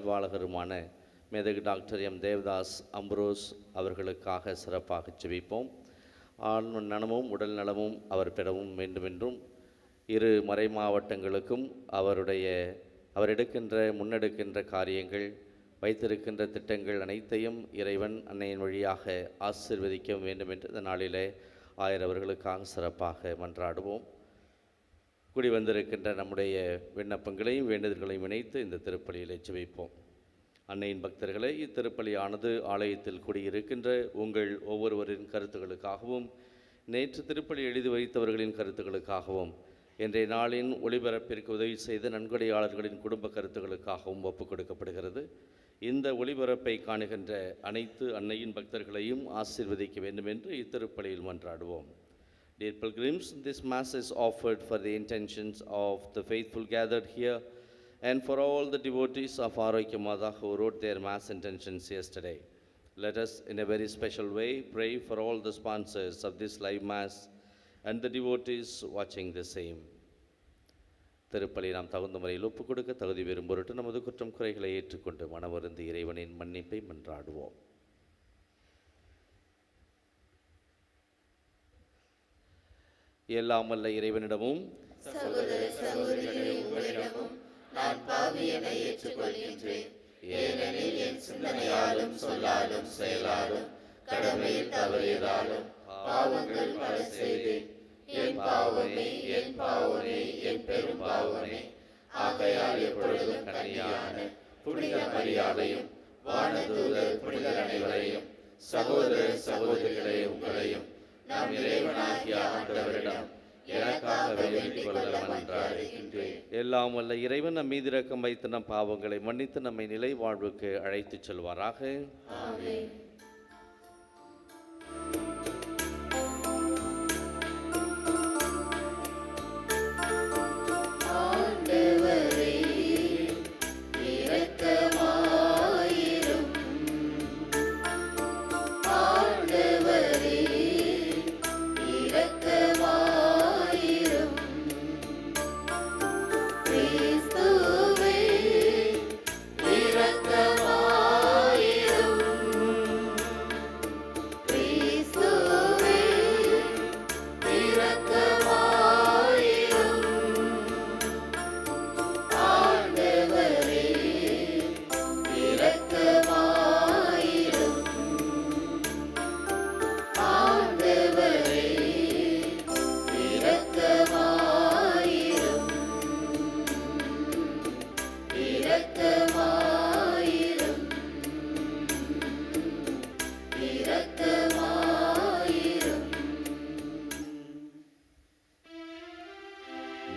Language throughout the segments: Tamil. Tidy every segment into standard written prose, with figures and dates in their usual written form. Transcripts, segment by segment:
ஆய்வாளருமான மேதகு டாக்டர் எம் தேவதாஸ் அம்ப்ரோஸ் அவர்களுக்காக சிறப்பாக ஜெபிப்போம். ஆண் நலமும் உடல் நலமும் அவர் பெறவும் வேண்டுமென்றும் இரு மறை மாவட்டங்களுக்கும் அவர் முன்னெடுக்கின்ற காரியங்கள், வைத்திருக்கின்ற திட்டங்கள் அனைத்தையும் இறைவன் அன்னையின் வழியாக ஆசீர்வதிக்க வேண்டும் என்று இந்த நாளிலே அவர்களுக்காக சிறப்பாக மன்றாடுவோம். கூடி வந்திருக்கின்ற நம்முடைய விண்ணப்பங்களையும் வேண்டுதல்களையும் இணைத்து இந்த திருப்பலியிலே ஜெபிப்போம். அன்னையின் பக்தர்களை, இத்திருப்பலியானது ஆலயத்தில் கூடியிருக்கின்ற உங்கள் ஒவ்வொருவரின் கருத்துக்களுக்காகவும், நேற்று திருப்பலி எழுதி வைத்தவர்களின் கருத்துக்களுக்காகவும், இன்றைய நாளின் ஒளிபரப்பிற்கு உதவி செய்த நன்கொடையாளர்களின் குடும்ப கருத்துக்களுக்காகவும் ஒப்புக் கொடுக்கப்படுகிறது. இந்த ஒளிபரப்பை காணுகின்ற அனைத்து அன்னையின் பக்தர்களையும் ஆசீர்வதிக்க வேண்டும் என்று இத்திருப்பலியில் மன்றாடுவோம். Dear pilgrims, this Mass is offered for the intentions of the faithful gathered here and for all the devotees of Arogyam Mata who wrote their Mass intentions yesterday. Let us, in a very special way, pray for all the sponsors of this live Mass and the devotees watching the same. திருப்பலி நாம் தகுந்த முறையில் ஒப்புக் கொடுக்க தகுதி பெறும் பொருட்டு நமது குற்றம் குறைகளை ஏற்றுக்கொண்டு மனவருந்தி இறைவனின் மன்னிப்பை மன்றாடுவோம். எல்லாம் வல்ல இறைவனிடமும் சகோதர சகோதரிகளே, உங்களிடமும் நான் பாவி என ஏற்றுக்கொள்கின்றேன். ஏனெனில் என் சிந்தனையாலும் சொல்லாலும் செயலாலும் கடமையில் தவறியதாலும் பாவங்கள் பல செய்தேன். என் பாவமே என் பாவமே என் பெரும் பாவமே. ஆகையால் எப்பொழுதும் கன்னியான புனித மரியாதையும் வானதூதர் புனிதர் அனைவரையும், சகோதர சகோதரிகளே உங்களையும் நாம் இறைவனாகிய ஆண்டவரிடம் எனக்காக வேண்டிக் கொள்ள மன்றாடுகின்றேன். எல்லாம் வல்ல இறைவன் நம் மீது இரக்கம் வைத்து நம் பாவங்களை மன்னித்து நம்மை நிலை வாழ்வுக்கு அழைத்துச் செல்வாராக. ஆமென்.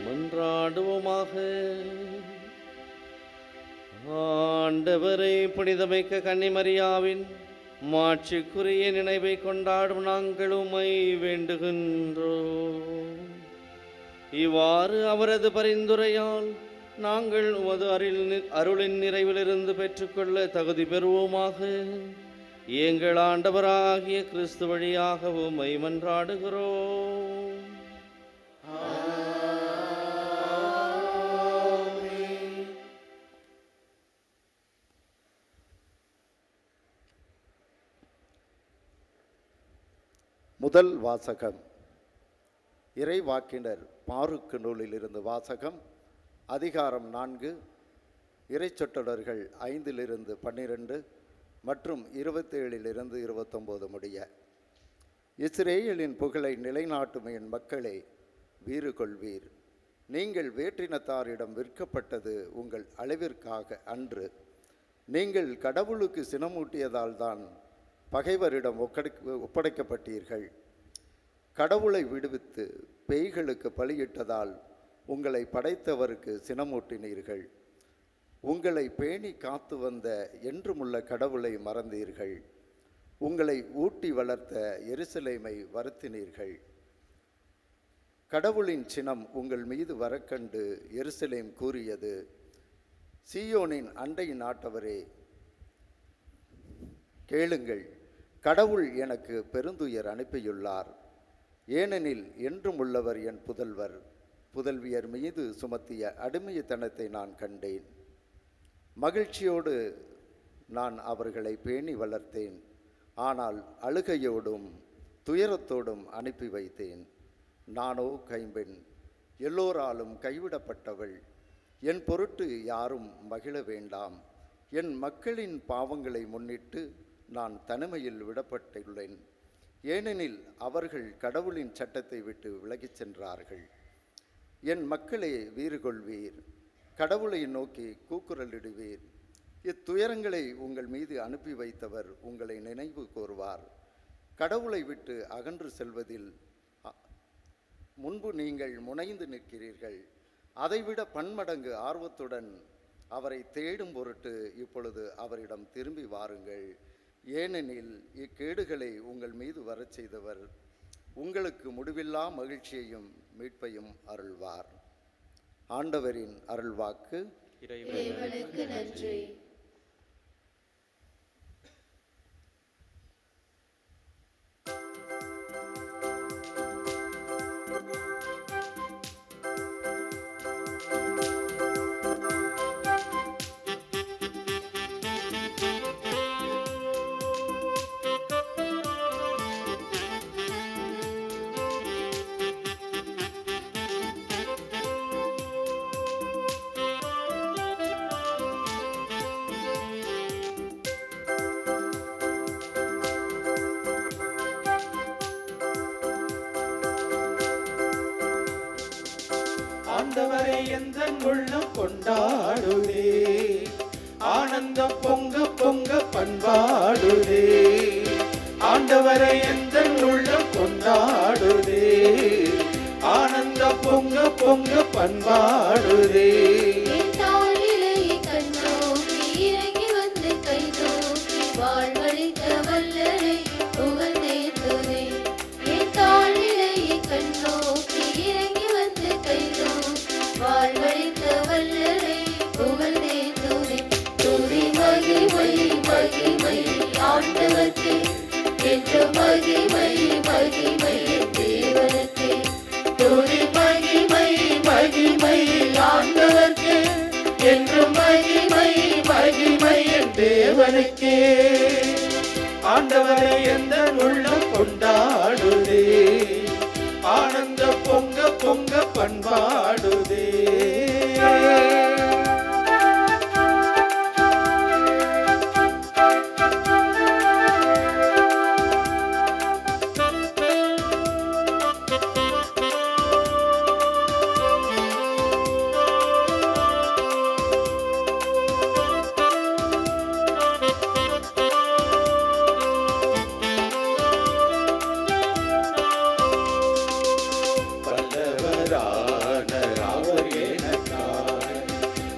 மன்றாடுவோமாக. ஆண்டவரை, புனிதமிக்க கன்னிமரியாவின் மாட்சிக்குரிய நினைவை கொண்டாடும் நாங்கள் உம்மை வேண்டுகின்றோம். இவ்வாறு அவரது பரிந்துரையால் நாங்கள் உமது அருளின் நிறைவிலிருந்து பெற்றுக்கொள்ள தகுதி பெறுவோமாக. எங்கள் ஆண்டவராகிய கிறிஸ்து வழியாக உம்மை மன்றாடுகிறோம். முதல் வாசகம். இறைவாக்கினர் பாருக்கு நூலிலிருந்து வாசகம். அதிகாரம் 4, இறைச்சொற்றொடர்கள் 5-12 மற்றும் 27-29 முடிய. இஸ்ரேலின் புகழை நிலைநாட்டும் என் மக்களே, வீறு கொள்வீர். நீங்கள் வேற்றினத்தாரிடம் விற்கப்பட்டது உங்கள் அளவிற்காக அன்று. நீங்கள் கடவுளுக்கு சினமூட்டியதால் தான் பகைவரிடம் ஒப்படைக்கப்பட்டீர்கள். கடவுளை விடுவித்து பேய்களுக்கு பலியிட்டதால் உங்களை படைத்தவருக்கு சினமூட்டினீர்கள். உங்களை பேணி காத்து வந்த என்றுமுள்ள கடவுளை மறந்தீர்கள். உங்களை ஊட்டி வளர்த்த எருசலேமை வருத்தினீர்கள். கடவுளின் சினம் உங்கள் மீது வரக்கண்டு எருசலேம் கூறியது, சீயோனின் அண்டை நாட்டவரே கேளுங்கள், கடவுள் எனக்கு பெருந்துயர் அனுப்பியுள்ளார். ஏனெனில் என்றும் உள்ளவர் என் புதல்வர். புதல்வியர் மீது சுமத்திய அடிமைத்தனத்தை நான் கண்டேன். மகிழ்ச்சியோடு நான் அவர்களை பேணி வளர்த்தேன். ஆனால் அழுகையோடும் துயரத்தோடும் அனுப்பி வைத்தேன். நானோ கைம்பெண், எல்லோராலும் கைவிடப்பட்டவள். என் பொருட்டு யாரும் மகிழ வேண்டாம். என் மக்களின் பாவங்களை முன்னிட்டு நான் தனிமையில் விடப்பட்டுள்ளேன். ஏனெனில் அவர்கள் கடவுளின் சட்டத்தை விட்டு விலகிச் சென்றார்கள். என் மக்களே, வீறு கொள்வீர், கடவுளை நோக்கி கூக்குரலிடுவீர். இத்துயரங்களை உங்கள் மீது அனுப்பி வைத்தவர் உங்களை நினைவு கூர்வார். கடவுளை விட்டு அகன்று செல்வதில் முன்பு நீங்கள் முனைந்து நிற்கிறீர்கள். அதைவிட பன்மடங்கு ஆர்வத்துடன் அவரை தேடும் பொருட்டு இப்பொழுது அவரிடம் திரும்பி வாருங்கள். ஏனெனில் இக்கேடுகளை உங்கள் மீது வரச் செய்தவர் உங்களுக்கு முடிவில்லா மகிழ்ச்சியையும் மீட்பையும் அருள்வார். ஆண்டவரின் அருள்வாக்கு. இறைவனுக்கு நன்றி. ஆண்டவரை எந்தன் உள்ளம் கொண்டாடுதே, ஆனந்தம் பொங்க பொங்க பண்பாடுதே. ஆண்டவரை எந்தன் உள்ளம் கொண்டாடுதே, ஆனந்தம் பொங்க பொங்க பண்பாடுதே. ஆண்டவர்க்கே என்று மகிமை மகிமை தேவனுக்கே. துதி மகிமை மகிமை ஆண்டவர்க்கே என்று மகிமை மகிமை தேவனுக்கே. ஆண்டவரை எந்தன் உள்ளம் கொண்டாடுதே, ஆனந்த பொங்க பொங்க பண்பாடுதே.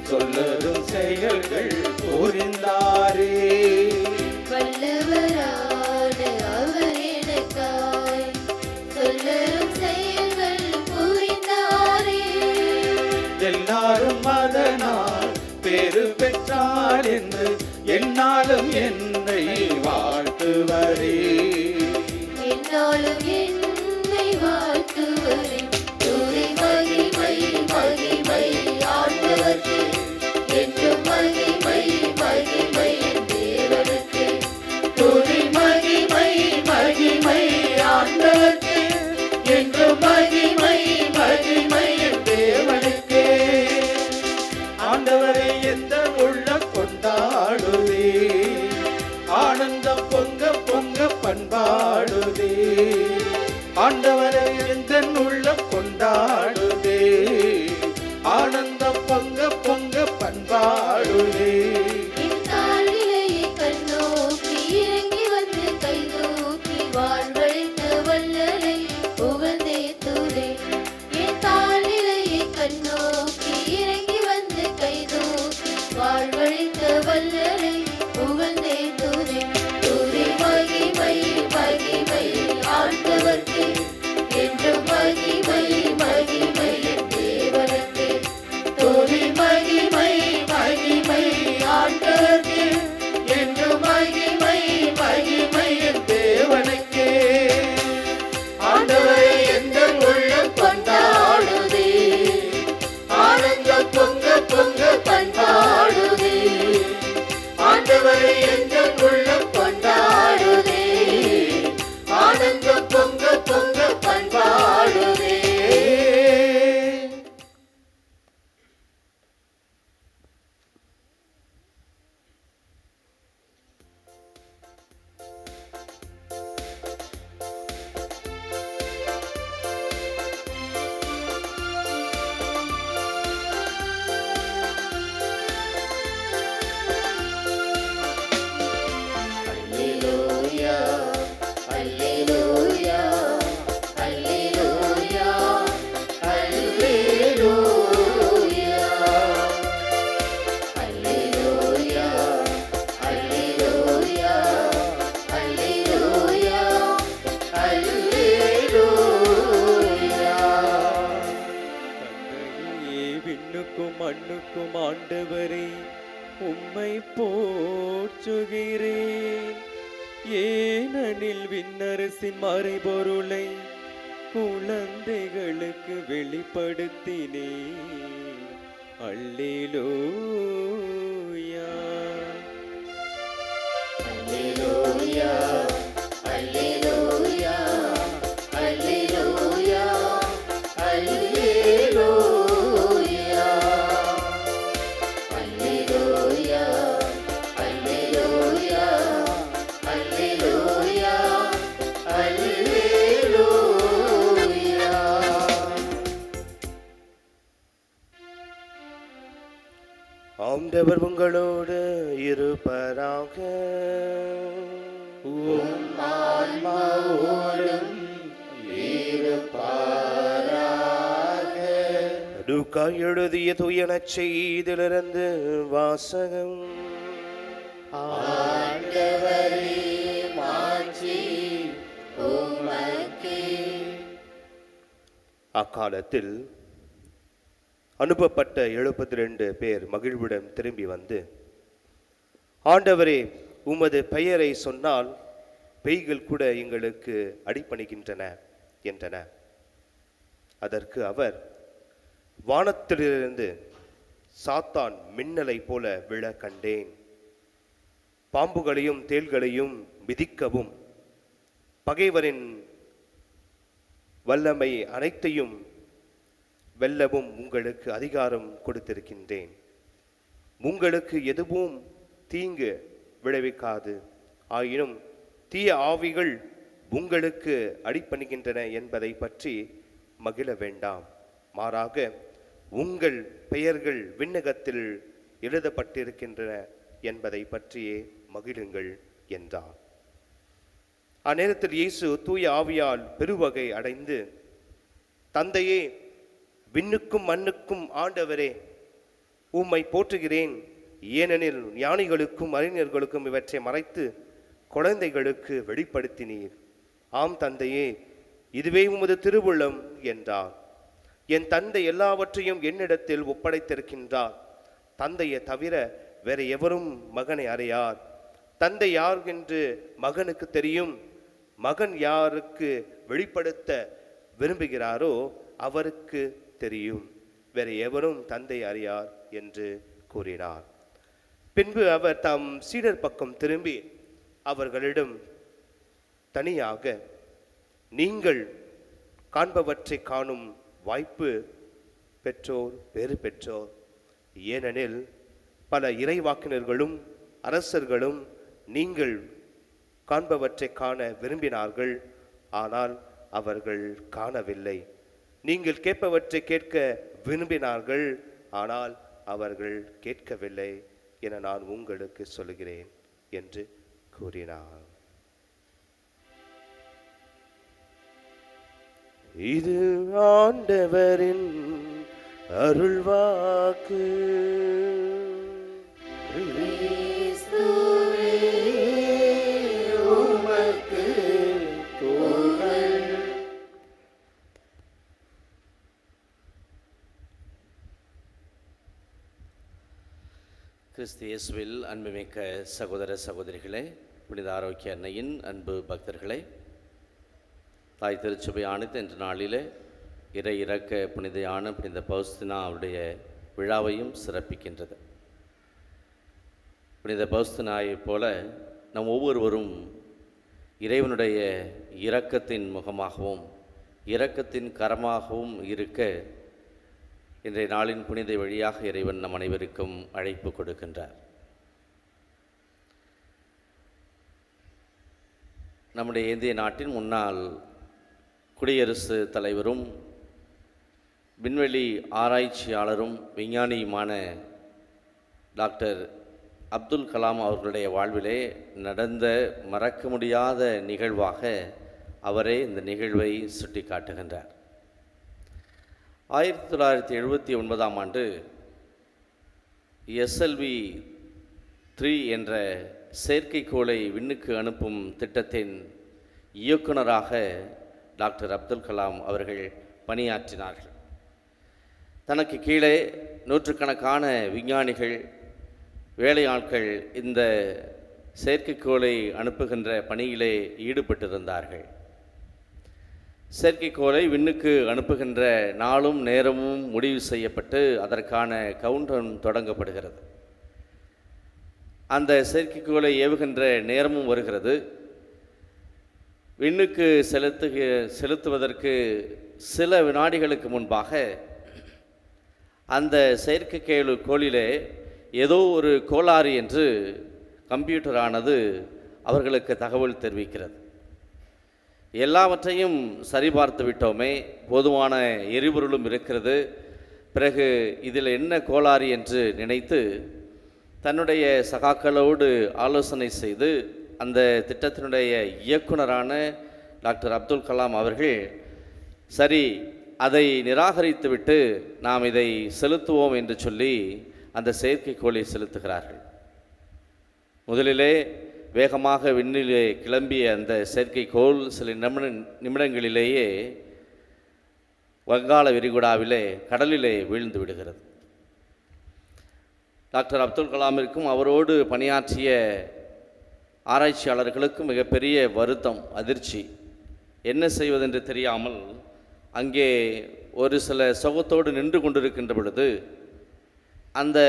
சொல்லரும் செயல்கள் புரிந்தாரே, வல்லவரான அவர் எனக்காய் சொல்லரும் செயல்கள் புரிந்தாரே. எல்லாரும் அதனால் பேறு பெற்றார் என்று என்னாலும் என்னை வாழ்த்துவரே, என்னாலும் என்னை வாழ்த்துவரே. துதி மகிமை மகிமை ஆண்டவர்க்கே என்று மகிமை மகிமை தேவனுக்கே. துதி மகிமை மகிமை ஆண்டவர்க்கே என்று மகிமை மகிமை தேவனுக்கே. ஆண்டவரை எந்த உள்ளம் கொண்டாடுதே, ஆனந்தம் பொங்க பொங்க பண்பாடுதே. ஆண்டவரை எந்த உள்ளம் கொண்டாடுதே, ஆனந்தம் பொங்க பொங்க பண்பாடுதே. இத்தாழ்நிலையை கண்ணோக்கி இறங்கி வந்து கைதூக்கி வாழ்வழித்த வல்லரை புகழ்ந்தேத்துதே. இத்தாழ்நிலையை கண்ணோக்கி இறங்கி வந்து கைதூக்கி வாழ்வழித்த வல்லரை புகழ்ந்தேத்துதே. துதி மகிமை மகிமை ஆண்டவர்க்கே என்று மகிமை ஆண்டவரை எங்கள் உள்ளம் கொண்டாடுதே, ஆனந்தம் பொங்க பொங்க பண்பாடுதே. அல்லேலூயா அல்லேலூயா அல்லேலூயா அல்லேலூயா அல்லேலூயா அல்லேலூயா அல்லேலூயா அல்லேலூயா. தந்தையே, விண்ணுக்கும் மண்ணுக்கும் ஆண்டவரே உம்மை போற்றுகிறேன். ஏனெனில் விண்ணரசின் மறைபொருளை குழந்தைகளுக்கு வெளிப்படுத்தினேன். அல்லேலூயா. அல்லேலூயா அல்லேலூயா அல்லேலூயா அல்லேலூயா அல்லேலூயா அல்லேலூயா அல்லேலூயா அல்லேலூயா. ஆண்டவர் உங்களோடு இருப்பதாக. லூக்கா எழுதிய தூய நற்செய்தியிலிருந்து வாசகம். ஆண்டவரே மாட்சி உமக்கே. அக்காலத்தில் அனுப்பப்பட்ட 72 பேர் மகிழ்வுடன் திரும்பி வந்து, ஆண்டவரே, உமது பெயரை சொன்னால் பேய்கள் கூட எங்களுக்கு அடிபணிகின்றன என்றன. அதற்கு அவர், வானத்திலிருந்து சாத்தான் மின்னலை போல விழ கண்டேன். பாம்புகளையும் தேள்களையும் மிதிக்கவும் பகைவரின் வல்லமை அனைத்தையும் வெல்லவும் உங்களுக்கு அதிகாரம் கொடுத்திருக்கின்றேன். உங்களுக்கு எதுவும் தீங்கு விளைவிக்காது. ஆயினும் தீய ஆவிகள் உங்களுக்கு அடிபணிகின்றன என்பதை பற்றி மகிழ வேண்டாம். மாறாக உங்கள் பெயர்கள் விண்ணகத்தில் எழுதப்பட்டிருக்கின்றன என்பதை பற்றியே மகிழுங்கள் என்றார். அந்நேரத்தில் இயேசு தூய ஆவியால் பெருவகை அடைந்து, தந்தையே, விண்ணுக்கும் மண்ணுக்கும் ஆண்டவரே, உம்மை போற்றுகிறேன். ஏனெனில் ஞானிகளுக்கும் அறிஞர்களுக்கும் இவற்றை மறைத்து குழந்தைகளுக்கு வெளிப்படுத்தினீர். ஆம் தந்தையே, இதுவே உமது திருவுள்ளம் என்றார். என் தந்தை எல்லாவற்றையும் என்னிடத்தில் ஒப்படைத்திருக்கின்றார். தந்தையை தவிர வேற எவரும் மகனை அறியார். தந்தை யார் என்று மகனுக்கு தெரியும். மகன் யாருக்கு வெளிப்படுத்த விரும்புகிறாரோ அவருக்கு தெரியும். வேற எவரும் தந்தை அறியார் என்று கூறினார். பின்பு அவர் தம் சீடர் பக்கம் திரும்பி அவர்களிடம் தனியாக, நீங்கள் காண்பவற்றை காணும் வாய்ப்பு பெற்றோர் பேறு பெற்றோர். ஏனெனில் பல இறைவாக்கினர்களும் அரசர்களும் நீங்கள் காண்பவற்றை காண விரும்பினார்கள், ஆனால் அவர்கள் காணவில்லை. நீங்கள் கேட்பவற்றை கேட்க விரும்பினார்கள், ஆனால் அவர்கள் கேட்கவில்லை என நான் உங்களுக்கு சொல்கிறேன் என்று கூறினார். இது ஆண்டவரின் அருள்வாக்கு. கிறிஸ்துவே உமக்கு புகழ். கிறிஸ்து இயேசுவில் அன்புமிக்க சகோதர சகோதரிகளே, புனித ஆரோக்கிய அன்னையின் அன்பு பக்தர்களே, தாய் திருச்சபை ஆணைத்து என்ற நாளிலே இறை இறக்க புனிதையான புனித பௌஸ்தினா அவருடைய விழாவையும் சிறப்பிக்கின்றது. புனித பௌஸ்தினாயைப் போல நம் ஒவ்வொருவரும் இறைவனுடைய இரக்கத்தின் முகமாகவும் இரக்கத்தின் கரமாகவும் இருக்க இன்றைய நாளின் புனித வழியாக இறைவன் நம் அனைவருக்கும் அழைப்பு கொடுக்கின்றார். நம்முடைய இந்திய நாட்டின் முன்னாள் குடியரசுத் தலைவரும் விண்வெளி ஆராய்ச்சியாளரும் விஞ்ஞானியுமான டாக்டர் அப்துல் கலாம் அவர்களுடைய வாழ்விலே நடந்த மறக்க முடியாத நிகழ்வாக அவரே இந்த நிகழ்வை சுட்டி காட்டுகின்றார். 1979ஆம் ஆண்டு SLV 3 என்ற செயற்கைக்கோளை விண்ணுக்கு அனுப்பும் திட்டத்தின் இயக்குனராக டாக்டர் அப்துல் கலாம் அவர்கள் பணியாற்றினார்கள். தனக்கு கீழே நூற்றுக்கணக்கான விஞ்ஞானிகள் வேலையாட்கள் இந்த செயற்கைக்கோளை அனுப்புகின்ற பணியிலே ஈடுபட்டிருந்தார்கள். செயற்கைக்கோளை விண்ணுக்கு அனுப்புகின்ற நாளும் நேரமும் முடிவு செய்யப்பட்டு அதற்கான கவுண்டவுன் தொடங்கப்படுகிறது. அந்த செயற்கைக்கோளை ஏவுகின்ற நேரமும் வருகிறது. விண்ணுக்கு செலுத்துவதற்கு சில வினாடிகளுக்கு முன்பாக அந்த செயற்கைக்கோளிலே ஏதோ ஒரு கோளாறு என்று கம்ப்யூட்டரானது அவர்களுக்கு தகவல் தெரிவிக்கிறது. எல்லாவற்றையும் சரிபார்த்து விட்டோமே, போதுமான எரிபொருளும் இருக்கிறது, பிறகு இதில் என்ன கோளாறு என்று நினைத்து தன்னுடைய சகாக்களோடு ஆலோசனை செய்து அந்த திட்டத்தினுடைய இயக்குனரான டாக்டர் அப்துல் கலாம் அவர்கள் சரி அதை நிராகரித்துவிட்டு நாம் இதை செலுத்துவோம் என்று சொல்லி அந்த செயற்கைக்கோளை செலுத்துகிறார்கள். முதலிலே வேகமாக விண்ணிலே கிளம்பிய அந்த செயற்கைக்கோள் சில நிமிடங்களிலேயே வங்காள விரிகுடாவிலே கடலிலே வீழ்ந்து விடுகிறது. டாக்டர் அப்துல் கலாமிற்கும் அவரோடு பணியாற்றிய ஆராய்ச்சியாளர்களுக்கும் மிகப்பெரிய வருத்தம், அதிர்ச்சி. என்ன செய்வதென்று தெரியாமல் அங்கே ஒரு சில சோகத்தோடு நின்று கொண்டிருக்கின்ற பொழுது அந்த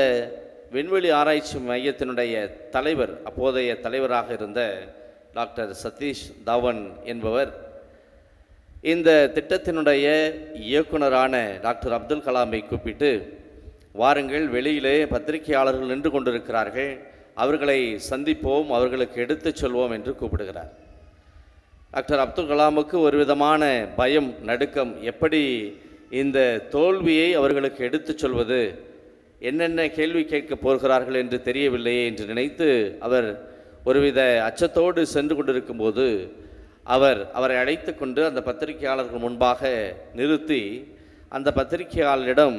விண்வெளி ஆராய்ச்சி மையத்தினுடைய தலைவர், அப்போதைய தலைவராக இருந்த டாக்டர் சதீஷ் தவன் என்பவர் இந்த திட்டத்தினுடைய இயக்குனரான டாக்டர் அப்துல் கலாமை கூப்பிட்டு, வாருங்கள், வெளியிலே பத்திரிகையாளர்கள் நின்று கொண்டிருக்கிறார்கள், அவர்களை சந்திப்போம், அவர்களுக்கு எடுத்துச் சொல்வோம் என்று கூப்பிடுகிறார். டாக்டர் அப்துல் கலாமுக்கு ஒரு விதமான பயம், நடுக்கம். எப்படி இந்த தோல்வியை அவர்களுக்கு எடுத்துச் சொல்வது, என்னென்ன கேள்வி கேட்கப் போகிறார்கள் என்று தெரியவில்லையே என்று நினைத்து அவர் ஒருவித அச்சத்தோடு சென்று கொண்டிருக்கும்போது அவரை அழைத்து கொண்டு அந்த பத்திரிகையாளர்கள் முன்பாக நிறுத்தி அந்த பத்திரிகையாளரிடம்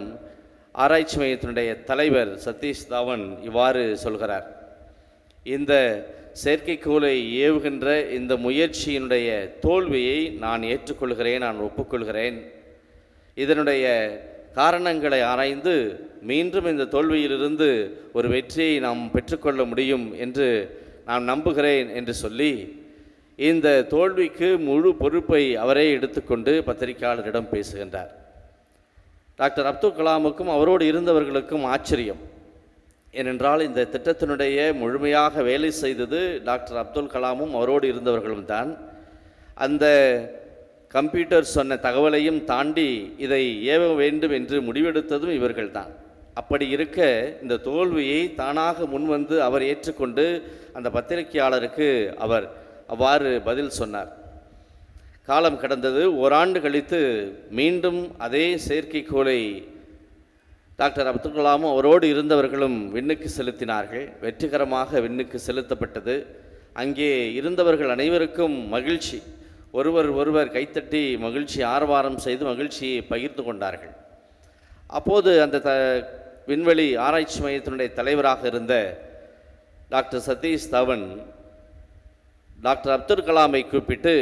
ஆராய்ச்சி மையத்தினுடைய தலைவர் சதீஷ் தவன் இவ்வாறு சொல்கிறார்: இந்த செயற்கைக்கோளை ஏவுகின்ற இந்த முயற்சியினுடைய தோல்வியை நான் ஏற்றுக்கொள்கிறேன், நான் ஒப்புக்கொள்கிறேன். இதனுடைய காரணங்களை ஆராய்ந்து மீண்டும் இந்த தோல்வியிலிருந்து ஒரு வெற்றியை நாம் பெற்றுக்கொள்ள முடியும் என்று நான் நம்புகிறேன் என்று சொல்லி இந்த தோல்விக்கு முழு பொறுப்பை அவரே எடுத்துக்கொண்டு பத்திரிகையாளரிடம் பேசுகின்றார். டாக்டர் அப்துல் கலாமுக்கும் அவரோடு இருந்தவர்களுக்கும் ஆச்சரியம். ஏனென்றால் இந்த திட்டத்தினுடைய முழுமையாக வேலை செய்தது டாக்டர் அப்துல் கலாமும் அவரோடு இருந்தவர்களும் தான். அந்த கம்ப்யூட்டர் சொன்ன தகவலையும் தாண்டி இதை ஏவ வேண்டும் என்று முடிவெடுத்ததும் இவர்கள்தான். அப்படி இருக்க இந்த தோல்வியை தானாக முன்வந்து அவர் ஏற்றுக்கொண்டு அந்த பத்திரிகையாளருக்கு அவர் அவ்வாறு பதில் சொன்னார். காலம் கடந்தது. ஓராண்டு கழித்து மீண்டும் அதே செயற்கைக்கோளை டாக்டர் அப்துல் கலாமும் அவரோடு இருந்தவர்களும் விண்ணுக்கு செலுத்தினார்கள். வெற்றிகரமாக விண்ணுக்கு செலுத்தப்பட்டது. அங்கே இருந்தவர்கள் அனைவருக்கும் மகிழ்ச்சி. ஒருவர் கைத்தட்டி மகிழ்ச்சி ஆரவாரம் செய்து மகிழ்ச்சியை பகிர்ந்து கொண்டார்கள். அப்போது அந்த விண்வெளி ஆராய்ச்சி மையத்தினுடைய தலைவராக இருந்த டாக்டர் சதீஷ் தவன் டாக்டர் அப்துல் கலாமை கூப்பிட்டு,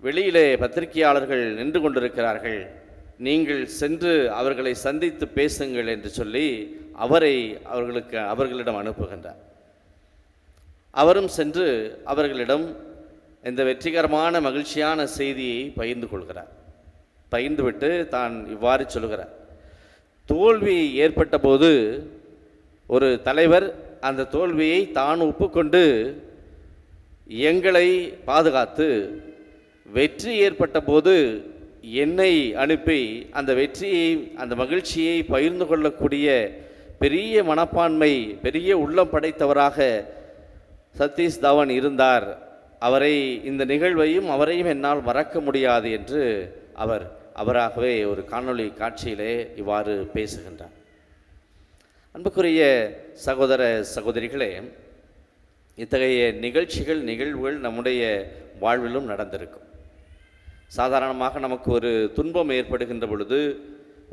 வெளியிலே பத்திரிகையாளர்கள் நின்று கொண்டிருக்கிறார்கள், நீங்கள் சென்று அவர்களை சந்தித்து பேசுங்கள் என்று சொல்லி அவர்களிடம் அனுப்புகின்றார். அவரும் சென்று அவர்களிடம் இந்த வெற்றிகரமான மகிழ்ச்சியான செய்தியை பகிர்ந்து கொள்கிறார். பகிர்ந்துவிட்டு தான் இவ்வாறு சொல்கிறார்: தோல்வி ஏற்பட்ட போது ஒரு தலைவர் அந்த தோல்வியை தான் ஒப்புக்கொண்டு எங்களை பாதுகாத்து வெற்றி ஏற்பட்ட போது என்னை அனுப்பி அந்த வெற்றியை, அந்த மகிழ்ச்சியை பகிர்ந்து கொள்ளக்கூடிய பெரிய மனப்பான்மை, பெரிய உள்ளம் படைத்தவராக சதீஷ் தவன் இருந்தார். அவரை, இந்த நிகழ்வையும் அவரையும் என்னால் மறக்க முடியாது என்று அவராகவே ஒரு காணொளி காட்சியிலே இவ்வாறு பேசுகின்றார். அன்புக்குரிய சகோதர சகோதரிகளே, இத்தகைய நிகழ்வுகள் நம்முடைய வாழ்விலும் நடந்திருக்கும். சாதாரணமாக நமக்கு ஒரு துன்பம் ஏற்படுகின்ற பொழுது,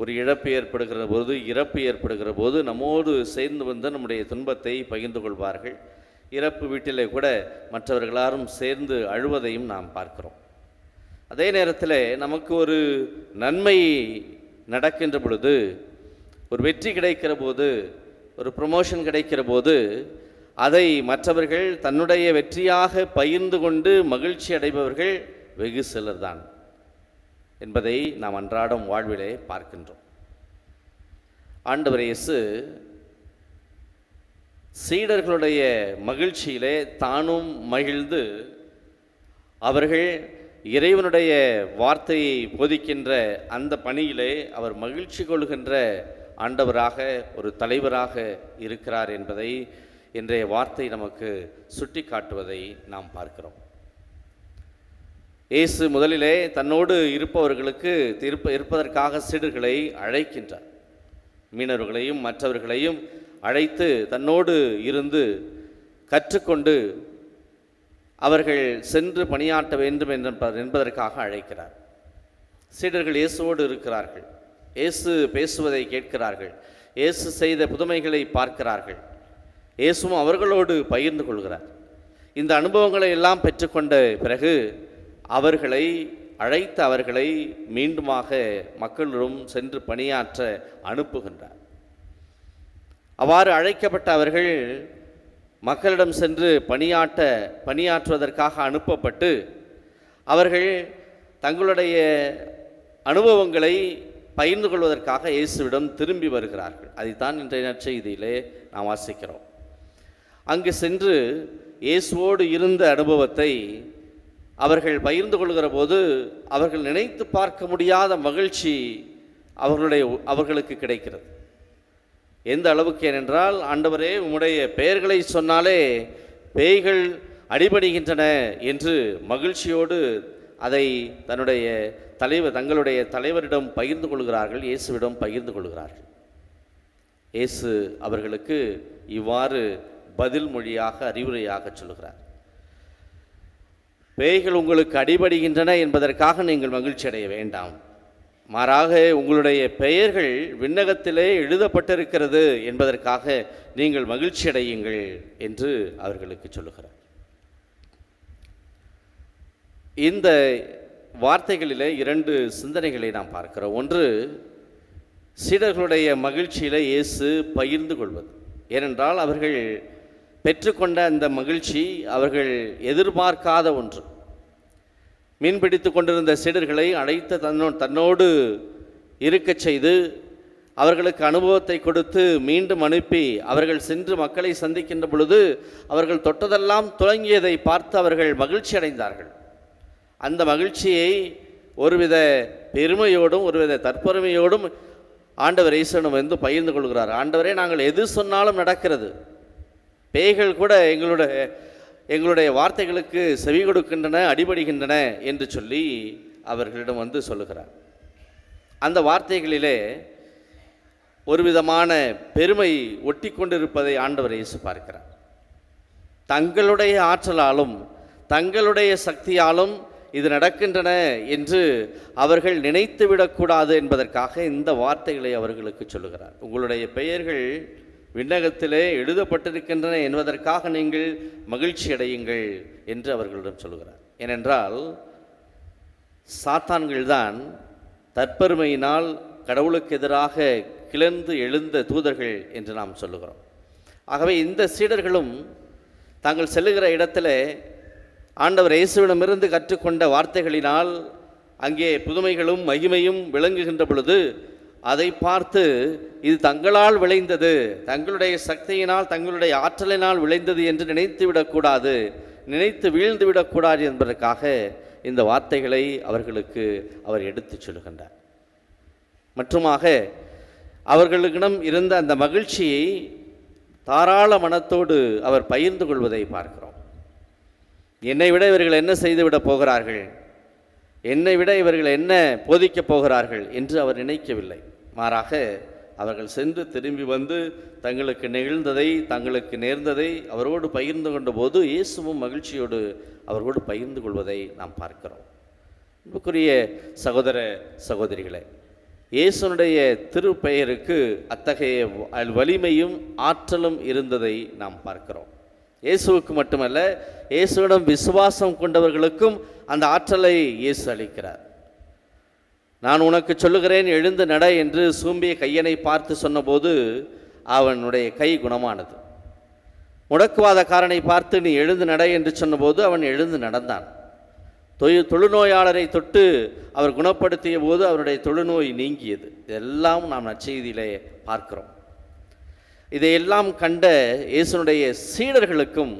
ஒரு இழப்பு ஏற்படுகிற போது, இறப்பு ஏற்படுகிற போது நம்மோடு சேர்ந்து வந்து நம்முடைய துன்பத்தை பகிர்ந்து கொள்வார்கள். இறப்பு வீட்டிலே கூட மற்றவர்களாரும் சேர்ந்து அழுவதையும் நாம் பார்க்கிறோம். அதே நேரத்தில் நமக்கு ஒரு நன்மை நடக்கின்ற பொழுது, ஒரு வெற்றி கிடைக்கிற போது, ஒரு ப்ரமோஷன் கிடைக்கிற போது, அதை மற்றவர்கள் தன்னுடைய வெற்றியாக பகிர்ந்து கொண்டு மகிழ்ச்சி அடைபவர்கள் வெகு சிலர்தான் என்பதை நாம் அன்றாடம் வாழ்விலே பார்க்கின்றோம். ஆண்டவர் இயேசு சீடர்களுடைய மகிழ்ச்சியிலே தானும் மகிழ்ந்து, அவர்கள் இறைவனுடைய வார்த்தையை போதிக்கின்ற அந்த பணியிலே அவர் மகிழ்ச்சி கொள்கின்ற ஆண்டவராக, ஒரு தலைவராக இருக்கிறார் என்பதை இன்றைய வார்த்தை நமக்கு சுட்டி காட்டுவதை நாம் பார்க்கிறோம். இயேசு முதலிலே தன்னோடு இருப்பவர்களுக்கு இருப்பதற்காக சீடர்களை அழைக்கின்றார். மீனவர்களையும் மற்றவர்களையும் அழைத்து தன்னோடு இருந்து கற்றுக்கொண்டு அவர்கள் சென்று பணியாற்ற வேண்டும் என்பதற்காக அழைக்கிறார். சீடர்கள் இயேசுவோடு இருக்கிறார்கள். இயேசு பேசுவதை கேட்கிறார்கள். இயேசு செய்த புதுமைகளை பார்க்கிறார்கள். இயேசுவும் அவர்களோடு பகிர்ந்து கொள்கிறார். இந்த அனுபவங்களை எல்லாம் பெற்றுக்கொண்ட பிறகு அவர்களை மீண்டுமாக மக்களிடம் சென்று பணியாற்ற அனுப்புகின்றார். அவ்வாறு அழைக்கப்பட்ட அவர்கள் மக்களிடம் சென்று பணியாற்றுவதற்காக அனுப்பப்பட்டு அவர்கள் தங்களுடைய அனுபவங்களை பகிர்ந்து கொள்வதற்காக இயேசுவிடம் திரும்பி வருகிறார்கள். அதைத்தான் இன்றைய நற்செய்தியிலே நாம் வாசிக்கிறோம். அங்கு சென்று இயேசுவோடு இருந்த அனுபவத்தை அவர்கள் பகிர்ந்து கொள்கிற போது அவர்கள் நினைத்து பார்க்க முடியாத மகிழ்ச்சி அவர்களுக்கு கிடைக்கிறது. எந்த அளவுக்கு ஏனென்றால், ஆண்டவரே, உம்முடைய பெயர்களை சொன்னாலே பேய்கள் அடிபடுகின்றன என்று மகிழ்ச்சியோடு அதை தங்களுடைய தலைவரிடம் பகிர்ந்து கொள்கிறார்கள், இயேசுவிடம் பகிர்ந்து கொள்கிறார்கள். இயேசு அவர்களுக்கு இவ்வாறு பதில் மொழியாக, அறிவுரையாக சொல்கிறார். பேய்கள் உங்களுக்கு அடிபடுகின்றன என்பதற்காக நீங்கள் மகிழ்ச்சி அடைய வேண்டாம். மாறாக உங்களுடைய பெயர்கள் விண்ணகத்திலே எழுதப்பட்டிருக்கிறது என்பதற்காக நீங்கள் மகிழ்ச்சி அடையுங்கள் என்று அவர்களுக்கு சொல்லுகிறார். இந்த வார்த்தைகளிலே இரண்டு சிந்தனைகளை நாம் பார்க்கிறோம். ஒன்று, சீடர்களுடைய மகிழ்ச்சியிலே இயேசு பகிர்ந்து கொள்வது. ஏனென்றால் அவர்கள் பெற்றுக்கொண்ட அந்த மகிழ்ச்சி அவர்கள் எதிர்பார்க்காத ஒன்று. மீன்பிடித்து கொண்டிருந்த சீடர்களை அழைத்து தன்னோடு இருக்கச் செய்து அவர்களுக்கு அனுபவத்தை கொடுத்து மீண்டும் அனுப்பி அவர்கள் சென்று மக்களை சந்திக்கின்ற பொழுது அவர்கள் தொட்டதெல்லாம் துலங்கியதை பார்த்து அவர்கள் மகிழ்ச்சி அடைந்தார்கள். அந்த மகிழ்ச்சியை ஒருவித பெருமையோடும் ஒருவித தற்பெருமையோடும் ஆண்டவர் இயேசுவிடம் வந்து பகிர்ந்து கொள்கிறார். ஆண்டவரே, நாங்கள் எது சொன்னாலும் நடக்கிறது. பேய்கள் கூட எங்களுடைய வார்த்தைகளுக்கு செவி கொடுக்கின்றன, அடிபடுகின்றன என்று சொல்லி அவர்களிடம் வந்து சொல்லுகிறார். அந்த வார்த்தைகளிலே ஒரு விதமான பெருமை ஒட்டி கொண்டிருப்பதை ஆண்டவர் இயேசு பார்க்கிறார். தங்களுடைய ஆற்றலாலும் தங்களுடைய சக்தியாலும் இது நடக்கின்றன என்று அவர்கள் நினைத்து விடக்கூடாது என்பதற்காக இந்த வார்த்தைகளை அவர்களுக்கு சொல்லுகிறார். உங்களுடைய பெயர்கள் விண்ணகத்திலே எழுதப்பட்டிருக்கின்றன என்பதற்காக நீங்கள் மகிழ்ச்சி அடையுங்கள் என்று அவர்களிடம் சொல்கிறார். ஏனென்றால் சாத்தான்கள்தான் தற்பெருமையினால் கடவுளுக்கு எதிராக கிளர்ந்து எழுந்த தூதர்கள் என்று நாம் சொல்லுகிறோம். ஆகவே இந்த சீடர்களும் தாங்கள் செல்லுகிற இடத்துல ஆண்டவர் இயேசுவிடமிருந்து கற்றுக்கொண்ட வார்த்தைகளினால் அங்கே புதுமைகளும் மகிமையும் விளங்குகின்ற பொழுது அதை பார்த்து இது தங்களால் விளைந்தது, தங்களுடைய சக்தியினால் தங்களுடைய ஆற்றலினால் விளைந்தது என்று நினைத்து விடக்கூடாது, நினைத்து வீழ்ந்து விடக்கூடாது என்பதற்காக இந்த வார்த்தைகளை அவர்களுக்கு அவர் எடுத்துச் சொல்கின்றார். மற்றுமாக அவர்களிடம் இருந்த அந்த மகிழ்ச்சியை தாராள மனத்தோடு அவர் பகிர்ந்து கொள்வதை பார்க்கிறோம். என்னை விட இவர்கள் என்ன செய்துவிடப் போகிறார்கள், என்னை விட இவர்கள் என்ன போதிக்கப் போகிறார்கள் என்று அவர் நினைக்கவில்லை. மாறாக அவர்கள் சென்று திரும்பி வந்து தங்களுக்கு நிகழ்ந்ததை, தங்களுக்கு நேர்ந்ததை அவரோடு பகிர்ந்து கொண்ட போது இயேசுவும் மகிழ்ச்சியோடு அவரோடு பகிர்ந்து கொள்வதை நாம் பார்க்கிறோம். அன்புக்குரிய சகோதர சகோதரிகளே, இயேசுனுடைய திருப்பெயருக்கு அத்தகைய வலிமையும் ஆற்றலும் இருந்ததை நாம் பார்க்கிறோம். இயேசுவுக்கு மட்டுமல்ல, இயேசுவிடம் விசுவாசம் கொண்டவர்களுக்கும் அந்த ஆற்றலை இயேசு அளிக்கிறார். நான் உனக்கு சொல்லுகிறேன், எழுந்து நட என்று சூம்பிய கையனை பார்த்து சொன்னபோது அவனுடைய கை குணமானது. முடக்குவாதக்காரனை பார்த்து நீ எழுந்து நட என்று சொன்னபோது அவன் எழுந்து நடந்தான். தொழுநோயாளரை தொட்டு அவர் குணப்படுத்திய போது அவருடைய தொழுநோய் நீங்கியது. இதெல்லாம் நாம் நற்செய்தியிலே பார்க்கிறோம். இதையெல்லாம் கண்ட இயேசுனுடைய சீடர்களுக்கும்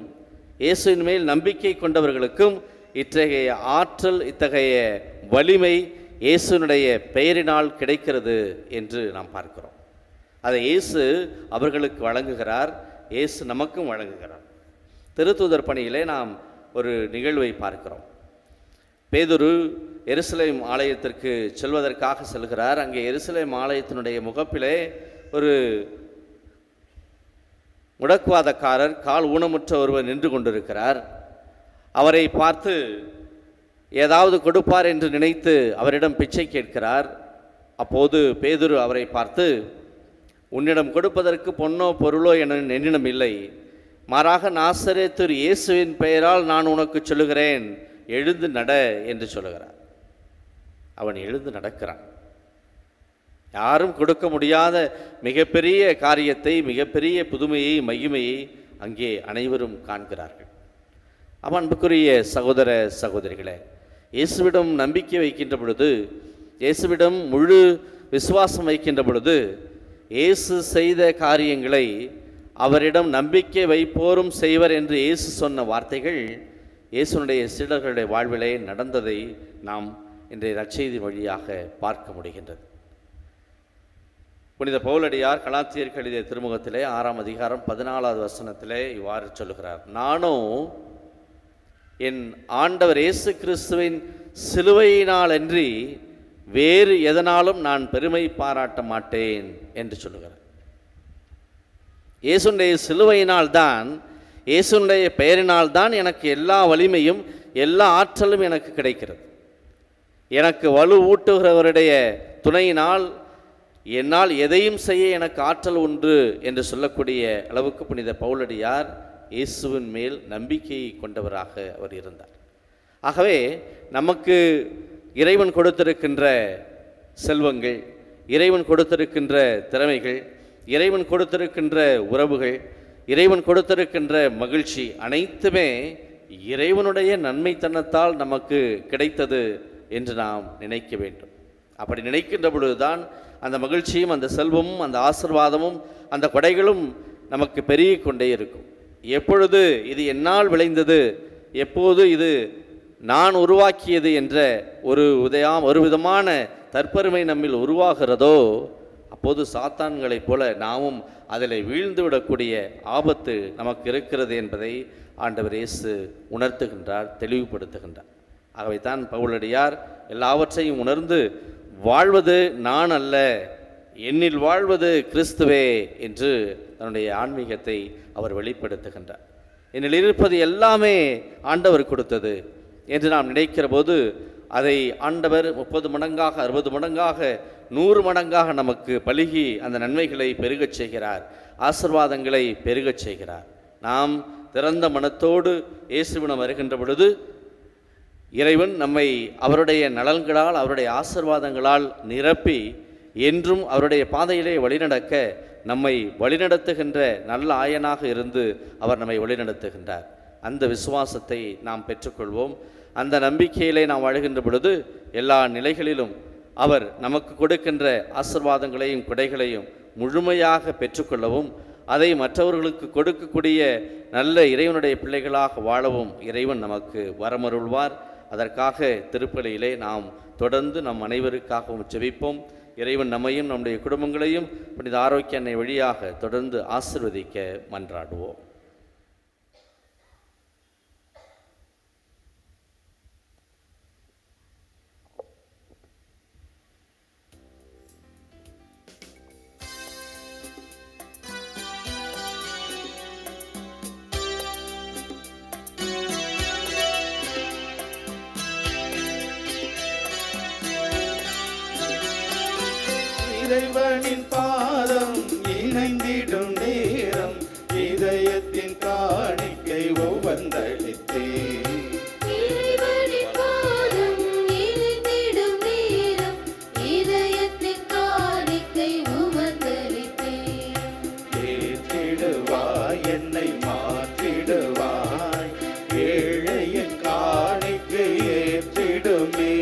இயேசுவின் மேல் நம்பிக்கை கொண்டவர்களுக்கும் இத்தகைய ஆற்றல், இத்தகைய வலிமை இயேசுனுடைய பெயரினால் கிடைக்கிறது என்று நாம் பார்க்கிறோம். அதை இயேசு அவர்களுக்கு வழங்குகிறார், இயேசு நமக்கும் வழங்குகிறார். திருத்தூதர் பணியிலே நாம் ஒரு நிகழ்வை பார்க்கிறோம். பேதுரு எருசலேம் ஆலயத்திற்கு செல்வதற்காக செல்கிறார். அங்கே எருசலேம் ஆலயத்தினுடைய முகப்பிலே ஒரு முடக்குவாதக்காரர், கால் ஊனமுற்ற ஒருவர் நின்று கொண்டிருக்கிறார். அவரை பார்த்து ஏதாவது கொடுப்பார் என்று நினைத்து அவரிடம் பிச்சை கேட்கிறார். அப்போது பேதுரு அவரை பார்த்து, உன்னிடம் கொடுப்பதற்கு பொன்னோ பொருளோ என்னிடம் இல்லை, மாறாக நாசரேத்து இயேசுவின் பெயரால் நான் உனக்கு சொல்லுகிறேன், எழுந்து நட என்று சொல்லுகிறார். அவன் எழுந்து நடக்கிறான். யாரும் கொடுக்க முடியாத மிகப்பெரிய காரியத்தை, மிகப்பெரிய புதுமையை, மகிமையை அங்கே அனைவரும் காண்கிறார்கள். அன்புக்குரிய சகோதர சகோதரிகளே, இயேசுவிடம் நம்பிக்கை வைக்கின்ற பொழுது, இயேசுவிடம் முழு விசுவாசம் வைக்கின்ற பொழுது, இயேசு செய்த காரியங்களை அவரிடம் நம்பிக்கை வைப்போரும் செய்வர் என்று இயேசு சொன்ன வார்த்தைகள் இயேசுனுடைய சீடர்களுடைய வாழ்விலே நடந்ததை நாம் இன்றைய நற்செய்தி வழியாக பார்க்க முடிகின்றது. புனித பவுலடியார் கலாத்தியர் எழுதிய திருமுகத்திலே 6ஆம் அதிகாரம் 14வது வசனத்திலே இவ்வாறு சொல்லுகிறார், நானும் என் ஆண்டவர் இயேசு கிறிஸ்துவின் சிலுவையினால் அன்றி வேறு எதனாலும் நான் பெருமை பாராட்ட மாட்டேன் என்று சொல்லுகிறார். இயேசுனுடைய சிலுவையினால் தான், இயேசுனுடைய பெயரினால் தான் எனக்கு எல்லா வலிமையும் எல்லா ஆற்றலும் எனக்கு கிடைக்கிறது. எனக்கு வலு ஊட்டுகிறவருடைய துணையினால் என்னால் எதையும் செய்ய எனக்கு ஆற்றல் உண்டு என்று சொல்லக்கூடிய அளவுக்கு புனித பவுலடியார் இயேசுவின் மேல் நம்பிக்கையை கொண்டவராக அவர் இருந்தார். ஆகவே நமக்கு இறைவன் கொடுத்திருக்கின்ற செல்வங்கள், இறைவன் கொடுத்திருக்கின்ற திறமைகள், இறைவன் கொடுத்திருக்கின்ற உறவுகள், இறைவன் கொடுத்திருக்கின்ற மகிழ்ச்சி அனைத்துமே இறைவனுடைய நன்மைத்தனத்தால் நமக்கு கிடைத்தது என்று நாம் நினைக்க வேண்டும். அப்படி நினைக்கின்ற பொழுதுதான் அந்த மகிழ்ச்சியும், அந்த செல்வமும், அந்த ஆசீர்வாதமும், அந்த கொடைகளும் நமக்கு பெருகி கொண்டே இருக்கும். எப்பொழுது இது என்னால் விளைந்தது, எப்போது இது நான் உருவாக்கியது என்ற ஒரு விதமான தற்பெருமை நம்மில் உருவாகிறதோ, அப்போது சாத்தான்களைப் போல நாமும் அதில் வீழ்ந்து விடக்கூடிய ஆபத்து நமக்கு இருக்கிறது என்பதை ஆண்டவர் இயேசு உணர்த்துகின்றார், தெளிவுபடுத்துகின்றார். ஆகவே தான் பவுலடியார் எல்லாவற்றையும் உணர்ந்து வாழ்வது நான் அல்ல, என்னில் வாழ்வது கிறிஸ்துவே என்று தன்னுடைய ஆன்மீகத்தை அவர் வெளிப்படுத்துகின்றார். என்னில் இருப்பது எல்லாமே ஆண்டவர் கொடுத்தது என்று நாம் நினைக்கிற போது அதை ஆண்டவர் 30 மடங்காக, 60 மடங்காக, 100 மடங்காக நமக்கு பலுகி அந்த நன்மைகளை பெருகச் செய்கிறார், ஆசீர்வாதங்களை பெருகச் செய்கிறார். நாம் திறந்த மனத்தோடு இயேசுவிடம் வருகின்ற பொழுது இறைவன் நம்மை அவருடைய நலன்களால், அவருடைய ஆசீர்வாதங்களால் நிரப்பி என்றும் அவருடைய பாதையிலே வழிநடக்க நம்மை வழிநடத்துகின்ற நல்ல ஆயனாக இருந்து அவர் நம்மை வழிநடத்துகின்றார். அந்த விசுவாசத்தை நாம் பெற்றுக்கொள்வோம். அந்த நம்பிக்கையிலே நாம் வாழ்கின்ற பொழுது எல்லா நிலைகளிலும் அவர் நமக்கு கொடுக்கின்ற ஆசீர்வாதங்களையும் கொடைகளையும் முழுமையாக பெற்றுக்கொள்ளவும் அதை மற்றவர்களுக்கு கொடுக்கக்கூடிய நல்ல இறைவனுடைய பிள்ளைகளாக வாழவும் இறைவன் நமக்கு வரமருள்வார். அதற்காக திருப்பலியிலே நாம் தொடர்ந்து நம் அனைவருக்காகவும் ஜெபிப்போம். இறைவன் நம்மையும் நம்முடைய குடும்பங்களையும் புனித ஆரோக்கிய அன்னை வழியாக தொடர்ந்து ஆசீர்வதிக்க மன்றாடுவோம். இறைவனின் பாதம் இணைந்திடும் நேரம் இதயத்தின் காணிக்கை ஒவ்வொன்றளித்தே இறைவனின் பாதம் இணைந்திடும் நேரம் இதயத்தின் காணிக்கை உமக்களித்தேன். ஏற்றிடுவாய் என்னை மாற்றிடுவாய் ஏழையின் காணிக்கை ஏற்றிடுமே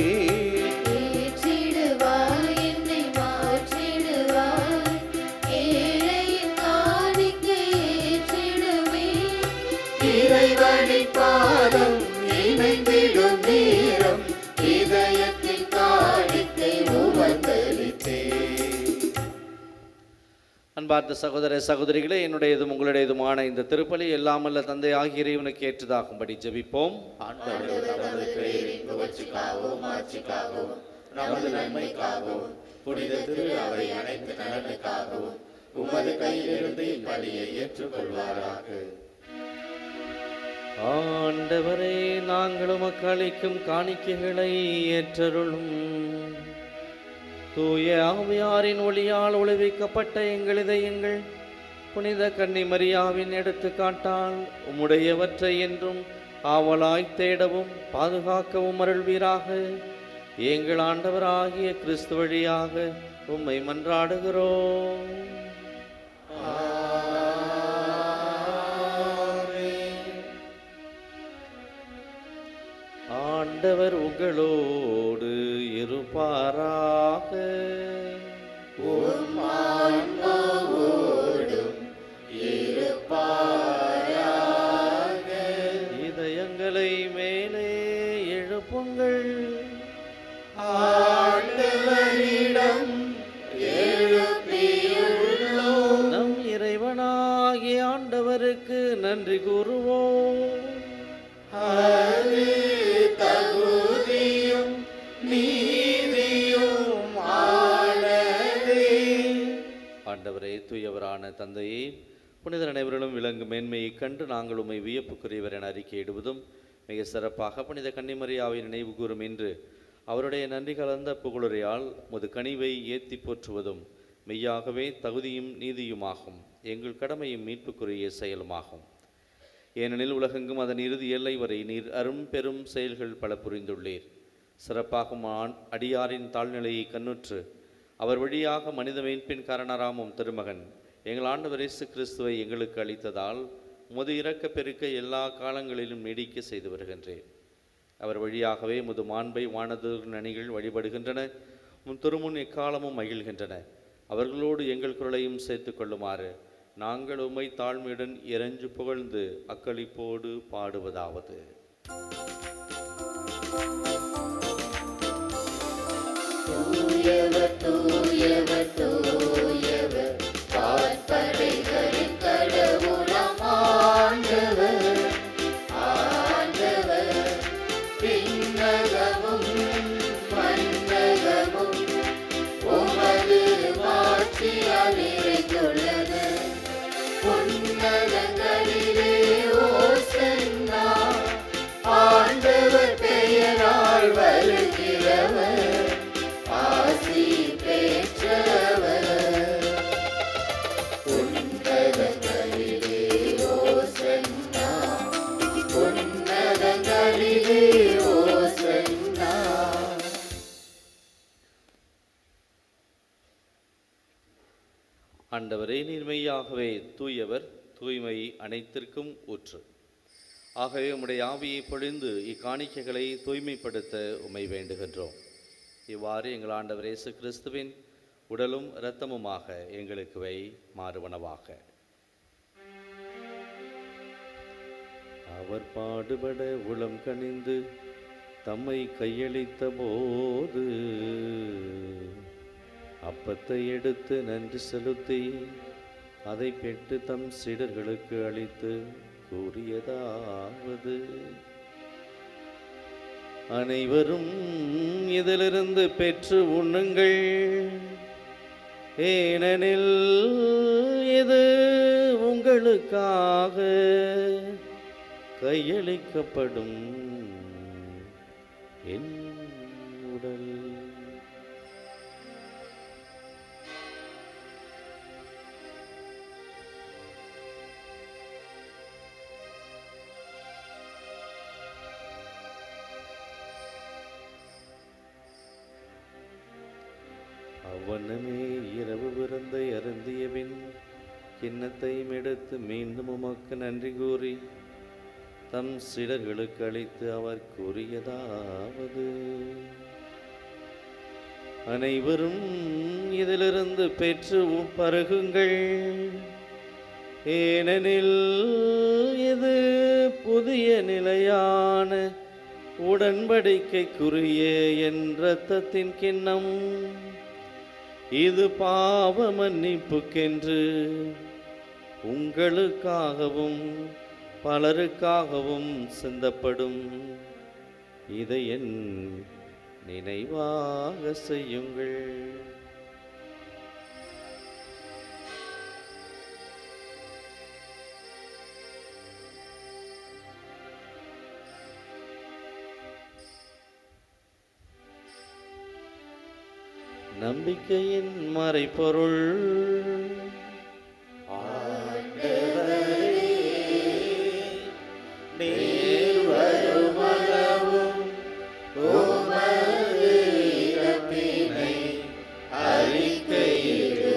ஏற்றிடுவாய் என்னை மாற்றிடுவாய் ஏழையின் காணிக்கை ஏற்றிடுமே. இறைவனின் பாதம் இணைந்திடும் நேரம் இதயத்தின் காணிக்கை உமக்களித்தே. அன்பார்ந்த சகோதர சகோதரிகளே, என்னுடையதும் உங்களுடையதுமான இந்த திருப்பலி எல்லாமல்ல தந்தை ஆகிய இறைவனுக்கு ஏற்றதாகும்படி ஜெபிப்போம். ஆண்டவர் தமது பெயரின் புகழ்ச்சிக்காகவும் ஆட்சிக்காகவும் நமது நன்மைக்காகவும் புனித திரு அவை அனைத்து நலனுக்காகவும் உமது கையிலிருந்து இப்பலியை ஏற்றுக்கொள்வாராக. ஆண்டவரே, நாங்கள் உமக்கு அளிக்கும் காணிக்கைகளை ஏற்றருளும். தூய ஆவியாரின் ஒளியால் ஒளிவிக்கப்பட்ட எங்கள் இதயங்கள் புனித கன்னி மரியாவின் எடுத்துக்காட்டால் உம்முடையவற்றை என்றும் ஆவலாய் தேடவும் பாதுகாக்கவும் அருள்வீராக. எங்கள் ஆண்டவராகிய கிறிஸ்து வழியாக உம்மை மன்றாடுகிறோம். ஆண்டவர் உங்களோடு இருப்பாராக. இதயங்களை மேலே எழுப்புங்கள். ஆண்டவரிடம் எழுப்பியுள்ளோம். நம் இறைவனாகிய ஆண்டவருக்கு நன்றி கூறுவோம். அது தகுதியும் நீதியும் ஆனதே. ஆண்டவரே, தூயவரான தந்தையே, புனிதர் அனைவரிலும் விளங்கும் மேன்மையைக் கண்டு நாங்கள் உம்மை வியப்புக்குரியவர் என அறிக்கையிடுவதும் மிக சிறப்பாக புனித கன்னிமரியாவை நினைவு கூறும் என்று அவருடைய நன்றி கலந்த புகழுரையால் முது கனிவை ஏத்தி போற்றுவதும் மெய்யாகவே தகுதியும் நீதியுமாகும், எங்கள் கடமையும் மீட்புக்குரிய செயலுமாகும். ஏனெனில் உலகெங்கும் அதன் இறுதி எல்லை வரை நீர் அரும் பெரும் செயல்கள் பல புரிந்துள்ளீர். சிறப்பாகும் அடியாரின் தாழ்நிலையை கண்ணுற்று அவர் வழியாக மனித மீட்பின் காரணராமும் திருமகன் எங்கள் ஆண்டவர் இயேசு கிறிஸ்துவை எங்களுக்கு அளித்ததால் முது இறக்க பெருக்க எல்லா காலங்களிலும் நீடிக்க செய்து வருகின்றேன். அவர் வழியாகவே முது மாண்பை வானதூர் அணிகள் வழிபடுகின்றன, உம் திருமுன் எக்காலமும் மகிழ்கின்றன. அவர்களோடு எங்கள் குரலையும் சேர்த்து கொள்ளுமாறு நாங்கள் உம்மை தாழ்மையுடன் இறைஞ்சு புகழ்ந்து அக்களிப்போடு பாடுவதாவது. தூயவர் தூயவர் தூயவர் வான்படைகளின் கடவுளாம் ஆண்டவர். ஆண்டவர் விண்ணகமும் மண்ணகமும் உமது மாட்சியால் நிறைந்துள்ளது. உன்னதங்களிலே ஓசன்னா, ஆண்டவர் பெயரால் வருகிறவர் ஆசி பெற்றவர். உன்னதங்களிலே ஓசன்னா, உன்னதங்களிலே ஓசன்னா. ஆண்டவரே, நீர் மெய்யாகவே தூயவர், தூய்மை அனைத்திற்கும் ஊற்று. ஆகவே உம்முடைய ஆவியை பொழிந்து இக்காணிக்கைகளை தூய்மைப்படுத்த உம்மை வேண்டுகின்றோம். இவ்வாறு எங்கள் ஆண்டவர் இயேசு கிறிஸ்துவின் உடலும் இரத்தமுமாக எங்களுக்கு வை மாறுவனவாக. அவர் பாடுபட உளம் கனிந்து தம்மை கையளித்த போது அப்பத்தை எடுத்து நன்றி செலுத்தி அதை பெற்று தம் சீடர்களுக்கு அளித்து கூறியதாவது: அனைவரும் இதிலிருந்து பெற்று உண்ணுங்கள், ஏனெனில் இது உங்களுக்காக கையளிக்கப்படும் என் உடல். அவ்வண்ணமே இரவு விருந்தை அருந்தியபின் கிண்ணத்தையும் எடுத்து மீண்டும் உமக்கு நன்றி கூறி தம் சீடர்களுக்கு அளித்து அவர் கூறியதாவது: அனைவரும் இதிலிருந்து பெற்று பருகுங்கள், ஏனெனில் இது புதிய நிலையான உடன்படிக்கைக்குரிய என் இரத்தத்தின் கிண்ணம். இது பாவ மன்னிப்புக்கென்று உங்களுக்காகவும் பலருக்காகவும் சிந்தப்படும். இதை என் நினைவாக செய்யுங்கள். நம்பிக்கையின் மறைபொருள். நீர் வருமளவும் உமது இறப்பினை அறிக்கையிடுகின்றோம்,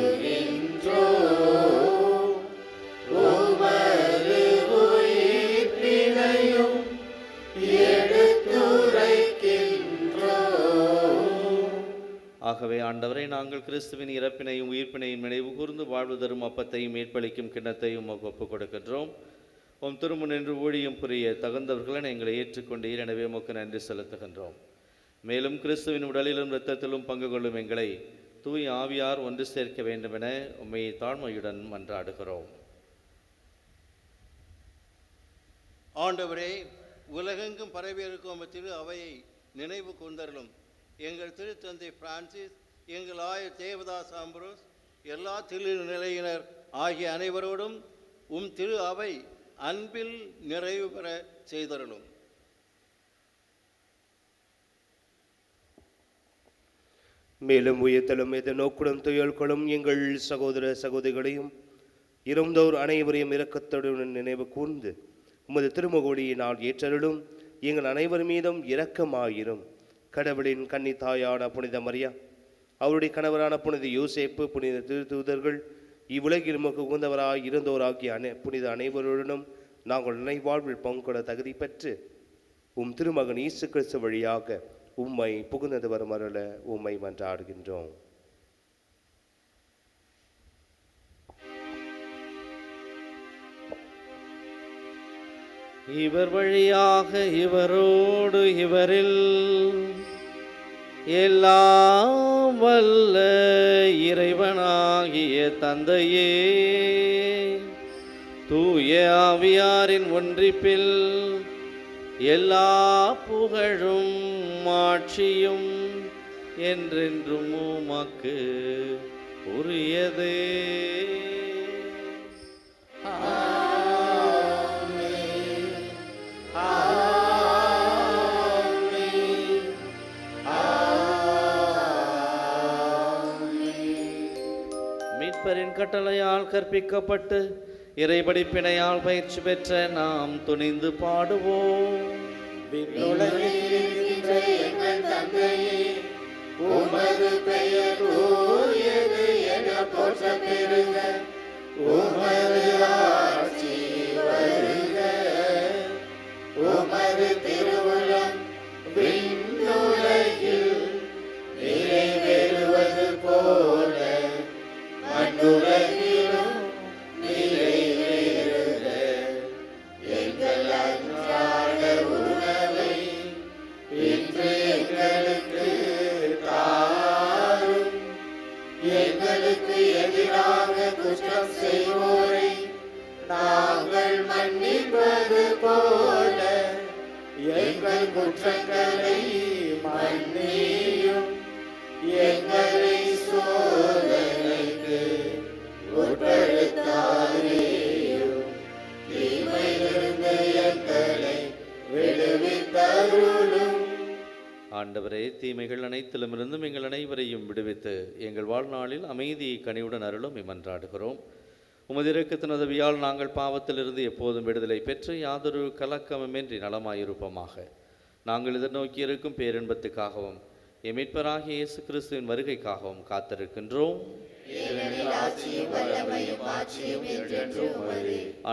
உமது உயிர்ப்பினையும் எடுத்துரைக்கின்றோம். ஆகவே ஆண்டவரை, நாங்கள் கிறிஸ்துவின் இறப்பினையும் உயிர்ப்பினையும் நினைவு கூர்ந்து வாழ்வு தரும் அப்பத்தையும் ஏற்பளிக்கும் கிண்ணத்தையும் ஒப்புக் கொடுக்கின்றோம். உம் திருமுன் நின்று ஊழியம் புரிய தகுந்தவர்களை எங்களை ஏற்றுக்கொண்டீர், எனவே உமக்கு நன்றி செலுத்துகின்றோம். மேலும் கிறிஸ்துவின் உடலிலும் இரத்தத்திலும் பங்கு கொள்ளும் எங்களை தூய் ஆவியார் ஒன்று சேர்க்க வேண்டுமென உம்மை தாழ்மையுடன் மன்றாடுகிறோம். ஆண்டவரே, உலகெங்கும் பரவியிருக்கும் திரு அவையை நினைவு கூர்ந்தருளும். எங்கள் திருத்தந்தை பிரான்சிஸ், எங்கள் ஆயர் தேவதாஸ் அம்ப்ரோஸ், எல்லா திருநிலையினர் ஆகிய அனைவரோடும் திரு அவை அன்பில் நிறைவு பெற செய்தருளும். மேலும் உயர்த்தலும் எதிர்நோக்குடன் துயல்களும் எங்கள் சகோதர சகோதரிகளையும் இறந்தோர் அனைவரையும் இரக்கத்துடன் நினைவு கூர்ந்து உமது திருமுகொடியினால் ஏற்றருளும். எங்கள் அனைவர் மீதும் இரக்கமாயிரும். கடவுளின் கன்னித்தாயான புனித மரியா, அவருடைய கணவரான புனித யோசேப்பு, புனித திருத்தூதர்கள், இவ்வுலகில் உமக்கு உகந்தவராய் இருந்தோராகிய புனித அனைவருடனும் நாங்கள் நினைவாழ்வில் பங்கொள்ள தகுதி பெற்று திருமகன் இயேசு கிறிஸ்து வழியாக உம்மை புகுந்தது வருமருள உம்மை மன்றாடுகின்றோம். இவர் வழியாக இவரோடு இவரில் எல்லாம் வல்ல இறைவனாகிய தந்தையே, தூய ஆவியாரின் ஒன்றிப்பில் எல்லா புகழும் ஆட்சியும் என்றென்றும் உமக்கு உரியதே. மீட்பரின் கட்டளையால் கற்பிக்கப்பட்டு இறைபடிப்பினையால் பயிற்சி பெற்ற நாம் துணிந்து பாடுவோம். எங்கள் தந்தையே, உமது பெயர் தூயது என போற்றப் பெறுக. உமது ஆட்சி வருக. உமது திருவுளம் விண்ணுலகில் எங்கள் குற்றங்களை மன்னியும் எங்களை சோதனைக்கு உட்படுத்தாதேயும் தீமையிலிருந்து எங்களை விடுவித்தருளும். ஆண்டவரே, தீமைகள் அனைத்திலுமிருந்தும் எங்கள் அனைவரையும் விடுவித்து எங்கள் வாழ்நாளில் அமைதியை கனிவுடன் அருளும் இம்மன்றாடுகிறோம். உமது இரக்கத்தின் உதவியால் நாங்கள் பாவத்திலிருந்து எப்போதும் விடுதலை பெற்று யாதொரு கலக்கமுமின்றி நலமாயிருப்போமாக. நாங்கள் எதிர்நோக்கி இருக்கும் பேரின்பத்துக்காகவும் எம் மீட்பராகிய இயேசு கிறிஸ்துவின் வருகைக்காகவும் காத்திருக்கின்றோம்.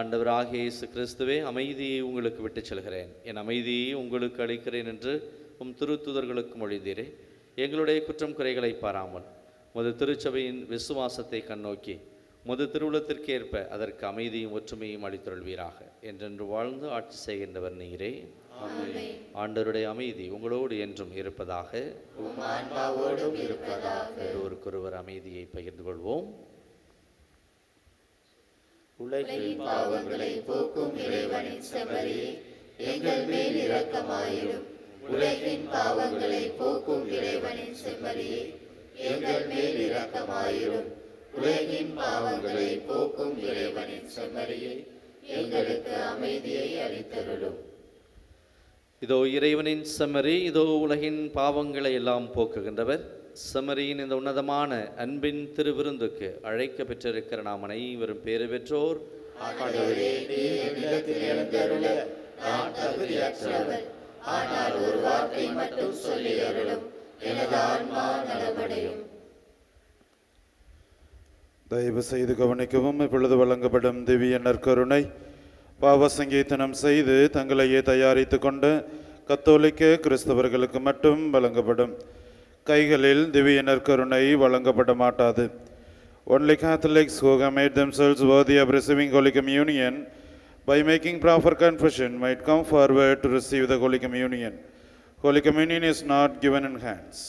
ஆண்டவராகிய இயேசு கிறிஸ்துவே, அமைதியை உங்களுக்கு விட்டுச் செல்கிறேன், என் அமைதியை உங்களுக்கு அளிக்கிறேன் என்று உம் திருத்துதர்களுக்கு மொழிந்தீரே. எங்களுடைய குற்றம் குறைகளை பாராமல் உமது திருச்சபையின் விசுவாசத்தை கண்ணோக்கி உமது திருவுளத்திற்கேற்ப அதற்கு அமைதியும் ஒற்றுமையும் அளித்தருள்வீராக. என்றென்று வாழ்ந்து ஆட்சி செய்கின்றவர் நீரே. ஆண்டவருடைய அமைதி உங்களோடு என்றும் இருப்பதாக. ஒருவருக்கொருவர் அமைதியை பகிர்ந்து கொள்வோம். உலகின் பாவங்களை போக்கும் இறைவனின் செம்மறியே, எங்கள் மேல் இரக்கமாயிரும். உலகின் பாவங்களை போக்கும் இறைவனின் செம்மறியே, எங்கள் மேல் இரக்கமாயிரும். உலகின் பாவங்களை போக்கும் இறைவனின் செம்மறியே, எங்களுக்கு அமைதியை அளித்தருளும். இதோ இறைவனின் செம்மறி, இதோ உலகின் பாவங்களை எல்லாம் போக்குகின்றவர். செம்மறியின் இந்த உன்னதமான அன்பின் திருவிருந்துக்கு அழைக்க பெற்றிருக்கிற நாம் அனைவரும் பேறு பெற்றோர். ஆனால் ஒரு வார்த்தை மட்டும் சொல்லி அருளும், எனது ஆன்மா நலமடையும். தயவு செய்து கவனிக்கவும். இப்பொழுது வழங்கப்படும் திவ்ய நற்கருணை பாவ சங்கீதனம் செய்து தங்களையே தயாரித்து கொண்டு கத்தோலிக்க கிறிஸ்தவர்களுக்கு மட்டும் வழங்கப்படும். கைகளில் திவ்ய நற்கருணை வழங்கப்பட மாட்டாது. Only Catholics who have made themselves worthy of receiving Holy Communion by making proper confession might come forward to receive the Holy Communion. Holy Communion is not given in hands.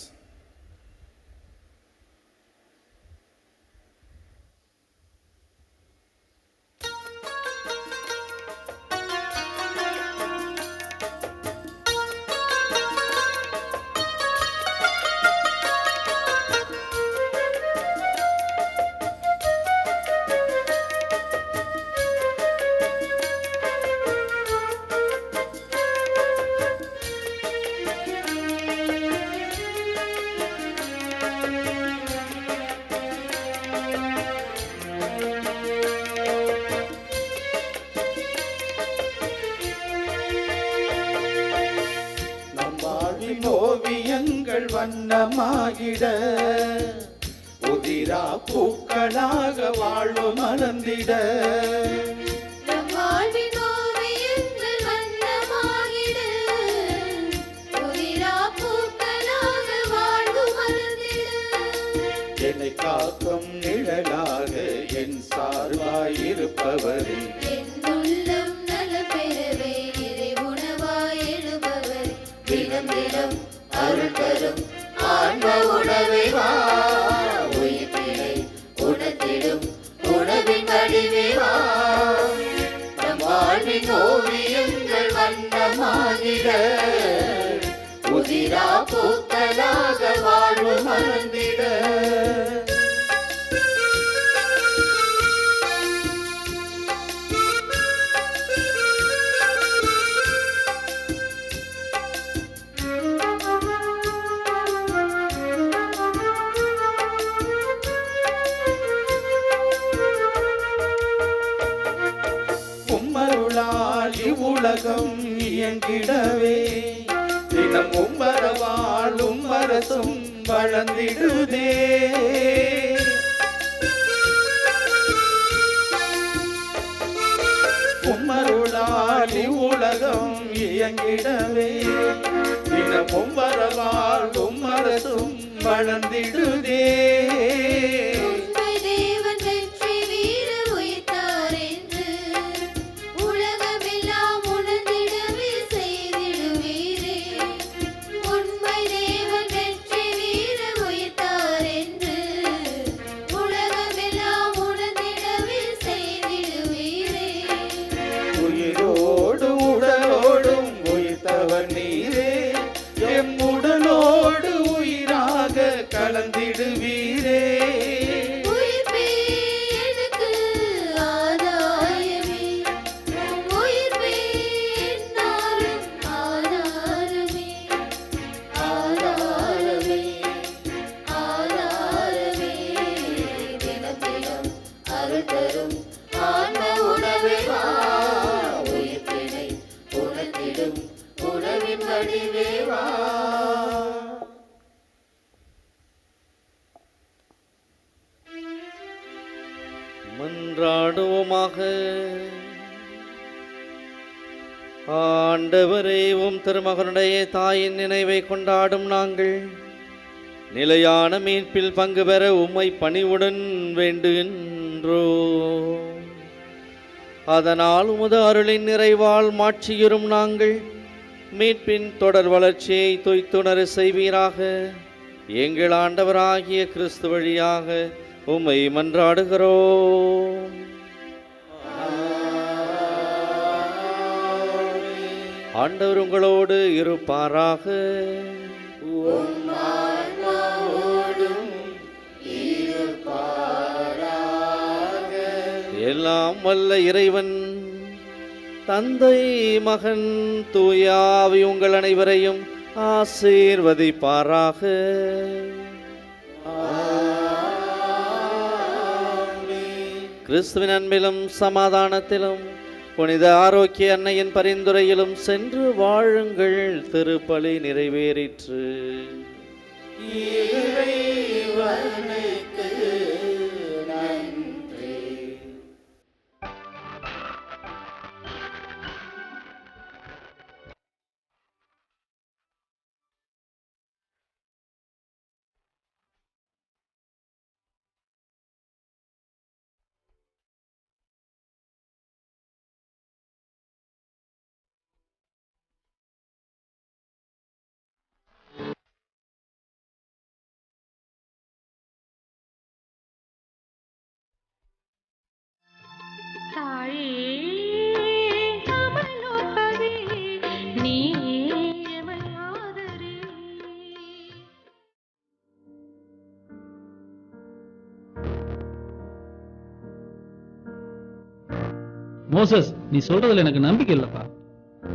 ஓவியங்கள் வண்ணமாகிட உதிரா பூக்களாக வாழ்வு மலர்ந்திட. என்னை காக்கும் நிழலாக என் சார்பாயிருப்பவரே, தினம் அருள் தரும் ஆன்ம உணவை வா, உயிர்ப்பினை உணர்த்திடும் உணவின் வடிவே வா. நம் வாழ்வின் ஓவியங்கள் வண்ணமாகிட உதிரா பூக்களாக வாழ்வு மறந்திட. உலகம் இயங்கிடவே தினம் உம்மரவாள் உம்மரசும் வளர்ந்திடுதே. உம்மருளால் உலகம் இயங்கிடவே தினம் உம்மரவாள் உம்மரசும் வளர்ந்திடுதே. உயிரோடு உடலோடும் உயிர்த்தவர் நீ தேடும் உறவின் வடிவேவா. மன்றாடுவோமாக. ஆண்டவரே, உம் திருமகனுடைய தாயின் நினைவை கொண்டாடும் நாங்கள் நிலையான மீட்பில் பங்கு பெற உம்மை பணிவுடன் வேண்டுகின்றோ. அதனால் உமது அருளின் நிறைவால் மாட்சியுறும் நாங்கள் மீட்பின் தொடர் வளர்ச்சியை தொய்த்துணர செய்வீராக. எங்கள் ஆண்டவராகிய கிறிஸ்து வழியாக உம்மை மன்றாடுகிறோம். ஆண்டவர் உங்களோடு இருப்பாராக. எல்லாம் வல்ல இறைவன் தந்தை, மகன், தூய ஆவி உங்கள் அனைவரையும் ஆசீர்வதிப்பாராக. கிறிஸ்துவின் அன்பிலும் சமாதானத்திலும் புனித ஆரோக்கிய அன்னையின் பரிந்துரையிலும் சென்று வாழுங்கள். திருப்பலி நிறைவேறிற்று. மோசஸ், நீ சொல்றதுல எனக்கு நம்பிக்கை இல்லப்பா.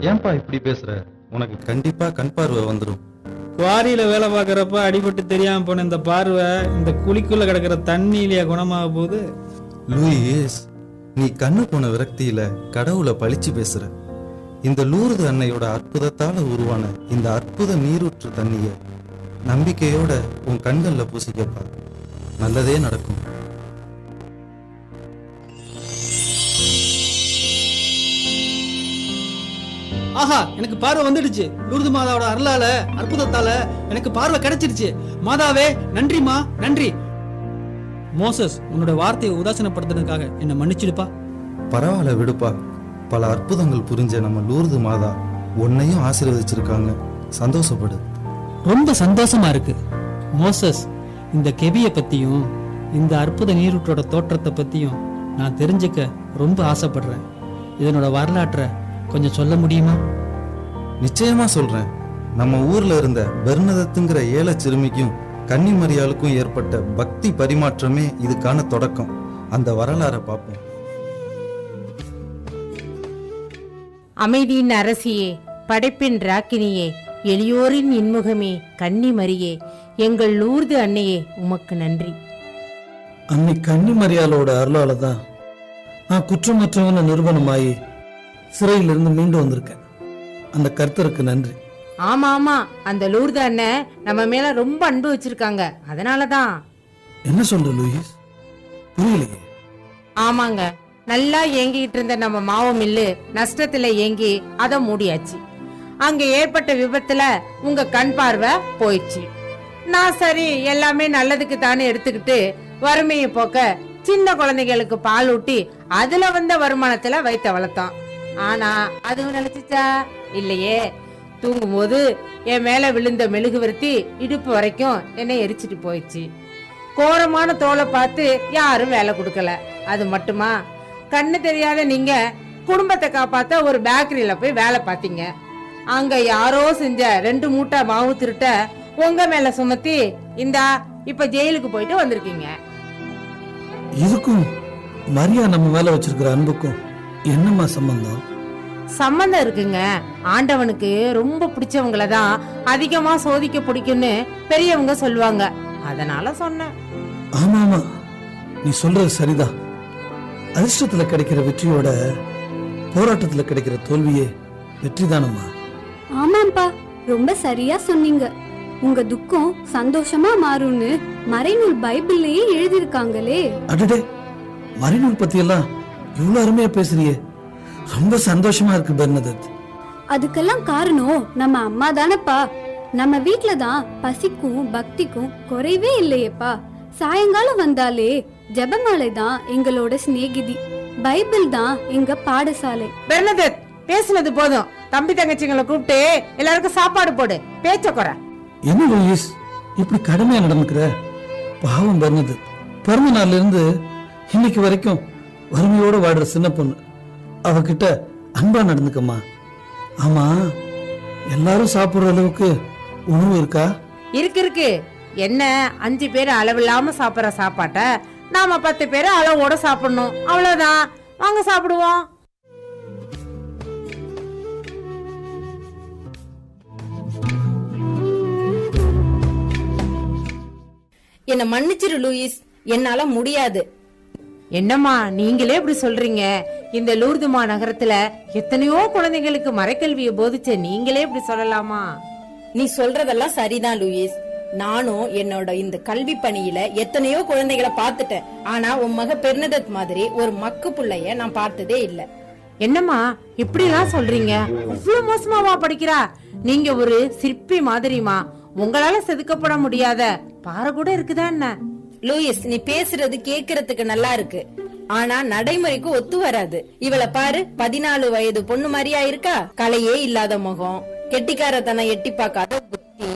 ஏன்பா இப்படி பேசுற? உனக்கு கண்டிப்பா கண் பார்வை வந்துடும். குவாரியில வேலை பார்க்கறப்ப அடிபட்டு தெரியாம போன இந்த பார்வை இந்த குழிக்குள்ள கிடக்கிற தண்ணியிலேயே குணமாக போகுது. லூயிஸ், நீ கண்ணு போன விரக்தியில கடவுளை பழிச்சு பேசுற. இந்த லூர்து அன்னையோட அற்புதத்தால உருவான இந்த அற்புத நீரூற்று தண்ணிய நம்பிக்கையோட உன் கண்கள்ல பூசிக்கப்பா. நல்லதே நடக்கும். ஆஹா, எனக்கு பார்வை வந்துடுச்சு. லூர்து மாதாவோட அருளால அற்புதத்தால எனக்கு பார்வை கிடைச்சிருச்சு. மாதாவே நன்றிமா, நன்றி. மோசஸ், உன்னோட வார்த்தையை உதாசீனப்படுத்துறதுக்காக என்ன மன்னிச்சிடுப்பா. பரவாயில்ல, விடுப்பா. பல அற்புதங்கள் புரிஞ்ச நம்ம லூர்து மாதா உன்னையும் ஆசீர்வதிச்சிருக்காங்க. சந்தோஷப்படு. ரொம்ப சந்தோஷமா இருக்கு. மோசஸ், இந்த கெபியை பத்தியும் இந்த அற்புத நீரூற்றோட தோற்றத்தை பத்தியும் நான் தெரிஞ்சுக்க ரொம்ப ஆசைப்படுறேன். இதனோட வரலாற்றை கொஞ்சம் சொல்ல முடியுமா? நிச்சயமா சொல்றேன். நம்ம ஊர்ல இருந்த பெர்னதத்துங்கிற ஏழை சிறுமிக்கும் கன்னிமரியாளுக்கும் ஏற்பட்ட பக்தி பரிமாற்றமே இதுக்கான தொடக்கம். அந்த வரலாறை பார்ப்போம். அமைதியின் அரசியே, படைப்பின் ராக்கினியே, எளியோரின் இன்முகமே, கன்னிமரியே, எங்கள் லூர்து அன்னையே, உமக்கு நன்றி. அன்னை கன்னிமரியாளோட அருளால தான் நான் குற்றமற்றவன நிரூபணமாயி சிறையிலிருந்து மீண்டு வந்திருக்கேன். அந்த கர்த்தருக்கு நன்றி. ஆமா ஆமா, அந்த லூர்து அண்ணன் நம்ம மேல ரொம்ப அன்பு வச்சிருக்காங்க. அதனாலதான். என்ன சொல்ற லூயிஸ்? புரியலையே. ஆமாங்க, நல்லா ஏங்கிட்டு இருந்த நம்ம மாவு மில்லு நஷ்டத்துல ஏங்கி அதை மூடியாச்சு. அங்க ஏற்பட்ட விபத்துல உங்க கண் பார்வை போயிடுச்சு. நான் சரி எல்லாமே நல்லதுக்கு தானே எடுத்துக்கிட்டு வறுமையை போக்க சின்ன குழந்தைகளுக்கு பால் ஊட்டி அதுல வந்த வருமானத்துல வைத்த வளர்த்தோம். ஆனா அதுவும் நினைச்சுச்சா? இல்லையே. தூங்கும் போது என் மேல விழுந்த மெழுகுவர்த்தி இடுப்பு வரைக்கும் என்னை எரிச்சிட்டு போயிடுச்சு. கோரமான தோலை பார்த்து யாரும் வேலை கொடுக்கல. அது மட்டுமா, கண்ணு தெரியாத நீங்க குடும்பத்தை காப்பாத்த ஒரு பேக்கரியில போய் வேலை பார்த்தீங்க. அங்க யாரோ செஞ்ச 2 மூட்டை மாவு திருட்ட உங்க மேல சுமத்தி இந்தா இப்ப ஜெயிலுக்கு போயிட்டு வந்திருக்கீங்க. இதுக்கும் மரியா நம்ம மேல வச்சிருக்கிற அன்புக்கும் என்னமா சம்பந்தம்? சம்பந்தம் இருக்குங்க. ஆண்டவனுக்கு ரொம்ப பிடிச்சவங்கள தான் அதிகமா சோதிக்க பிடிக்கும்னு பெரியவங்க சொல்லுவாங்க. அதனால சொன்னேன். ஆமா ஆமா, நீ சொல்றது சரிதான். அதிர்ஷ்டத்துல கிடைக்கிற வெற்றியோட போராட்டத்துல கிடைக்கிற தோல்வியே வெற்றிதானம்மா. ஆமாப்பா, ரொம்ப சரியா சொன்னீங்க. உங்க துக்கம் சந்தோஷமா மாறும்னு மறைநூல் பைபிள்லயே எழுதியிருக்காங்களே. அடடே, மறைநூல் பத்தி எல்லாம் இவ்வளவு அருமையா பேசுறியே, ரொம்ப சந்தோஷமா இருக்கு பெர்னதத். அதுக்கெல்லாம் காரணம் நம்ம அம்மா தானப்பா. நம்ம வீட்ல தான் பசிக்கும் பக்திக்கும் குறைவே இல்லையேப்பா. சாயங்காலம் வந்தாலே ஜெபமாலை தான் எங்களோட சிநேகிதி, பைபிள் தான் எங்க பாடசாலை. பெர்னதத், பேசுனது போதும். தம்பி தங்கச்சிங்களை கூப்பிட்டு எல்லாருக்கும் சாப்பாடு போடு, பேச்ச குறை. என்ன லூயிஸ், இப்படி கடுமையா நடந்துக்கிற? பாவம் பெர்னதத், பிறந்த நாள்ல இருந்து இன்னைக்கு வரைக்கும் வறுமையோட வாடுற சின்ன பொண்ணு. அவகிட்ட அன்பா நடந்துக்கம்மா. ஆமா, எல்லாரும் சாப்பிடுற அளவுக்கு உணவு இருக்கா? இருக்கு. என்ன 5 பேர் அளவில்லாம சாப்பிடுற சாப்பாட்ட நாம 10 பேர் அளவோட சாப்பிடணும், அவ்வளவுதான். வாங்க சாப்பிடுவோம். என்ன மன்னிச்சிரு லூயிஸ், என்னால முடியாது. என்னம்மா நீங்களே இப்படி சொல்றீங்க? இந்த லூர்துமா நகரத்துல எத்தனையோ குழந்தைகளுக்கு மறைக்கல்வியை போதிச்ச நீங்களே இப்படி சொல்லலாமா? நீ சொல்றதெல்லாம் சரிதான் லூயிஸ். நானும் என்னோட இந்த கல்வி பணியில எத்தனையோ குழந்தைகளை பார்த்துட்டேன். ஆனா உன் மக பெர்னதத் மாதிரி ஒரு மக்கு புள்ளைய நான் பார்த்ததே இல்ல. என்னம்மா இப்படி எல்லாம் சொல்றீங்க? அவ்வளவு மோசமாவா படிக்கிறா? நீங்க ஒரு சிற்பி மாதிரிமா. உங்களால செதுக்கப்பட முடியாத பாறை கூட இருக்குதா என்ன? லூயிஸ், நீ பேசுறது கேக்குறதுக்கு நல்லா இருக்கு, ஆனா நடைமுறைக்கு ஒத்து வராது. இவளை பாரு, 14 வயது பொண்ணு மாதிரியா இருக்கா. கலையே இல்லாத முகம், கெட்டிக்காரத்தனம் எட்டி பார்க்காத புத்தி,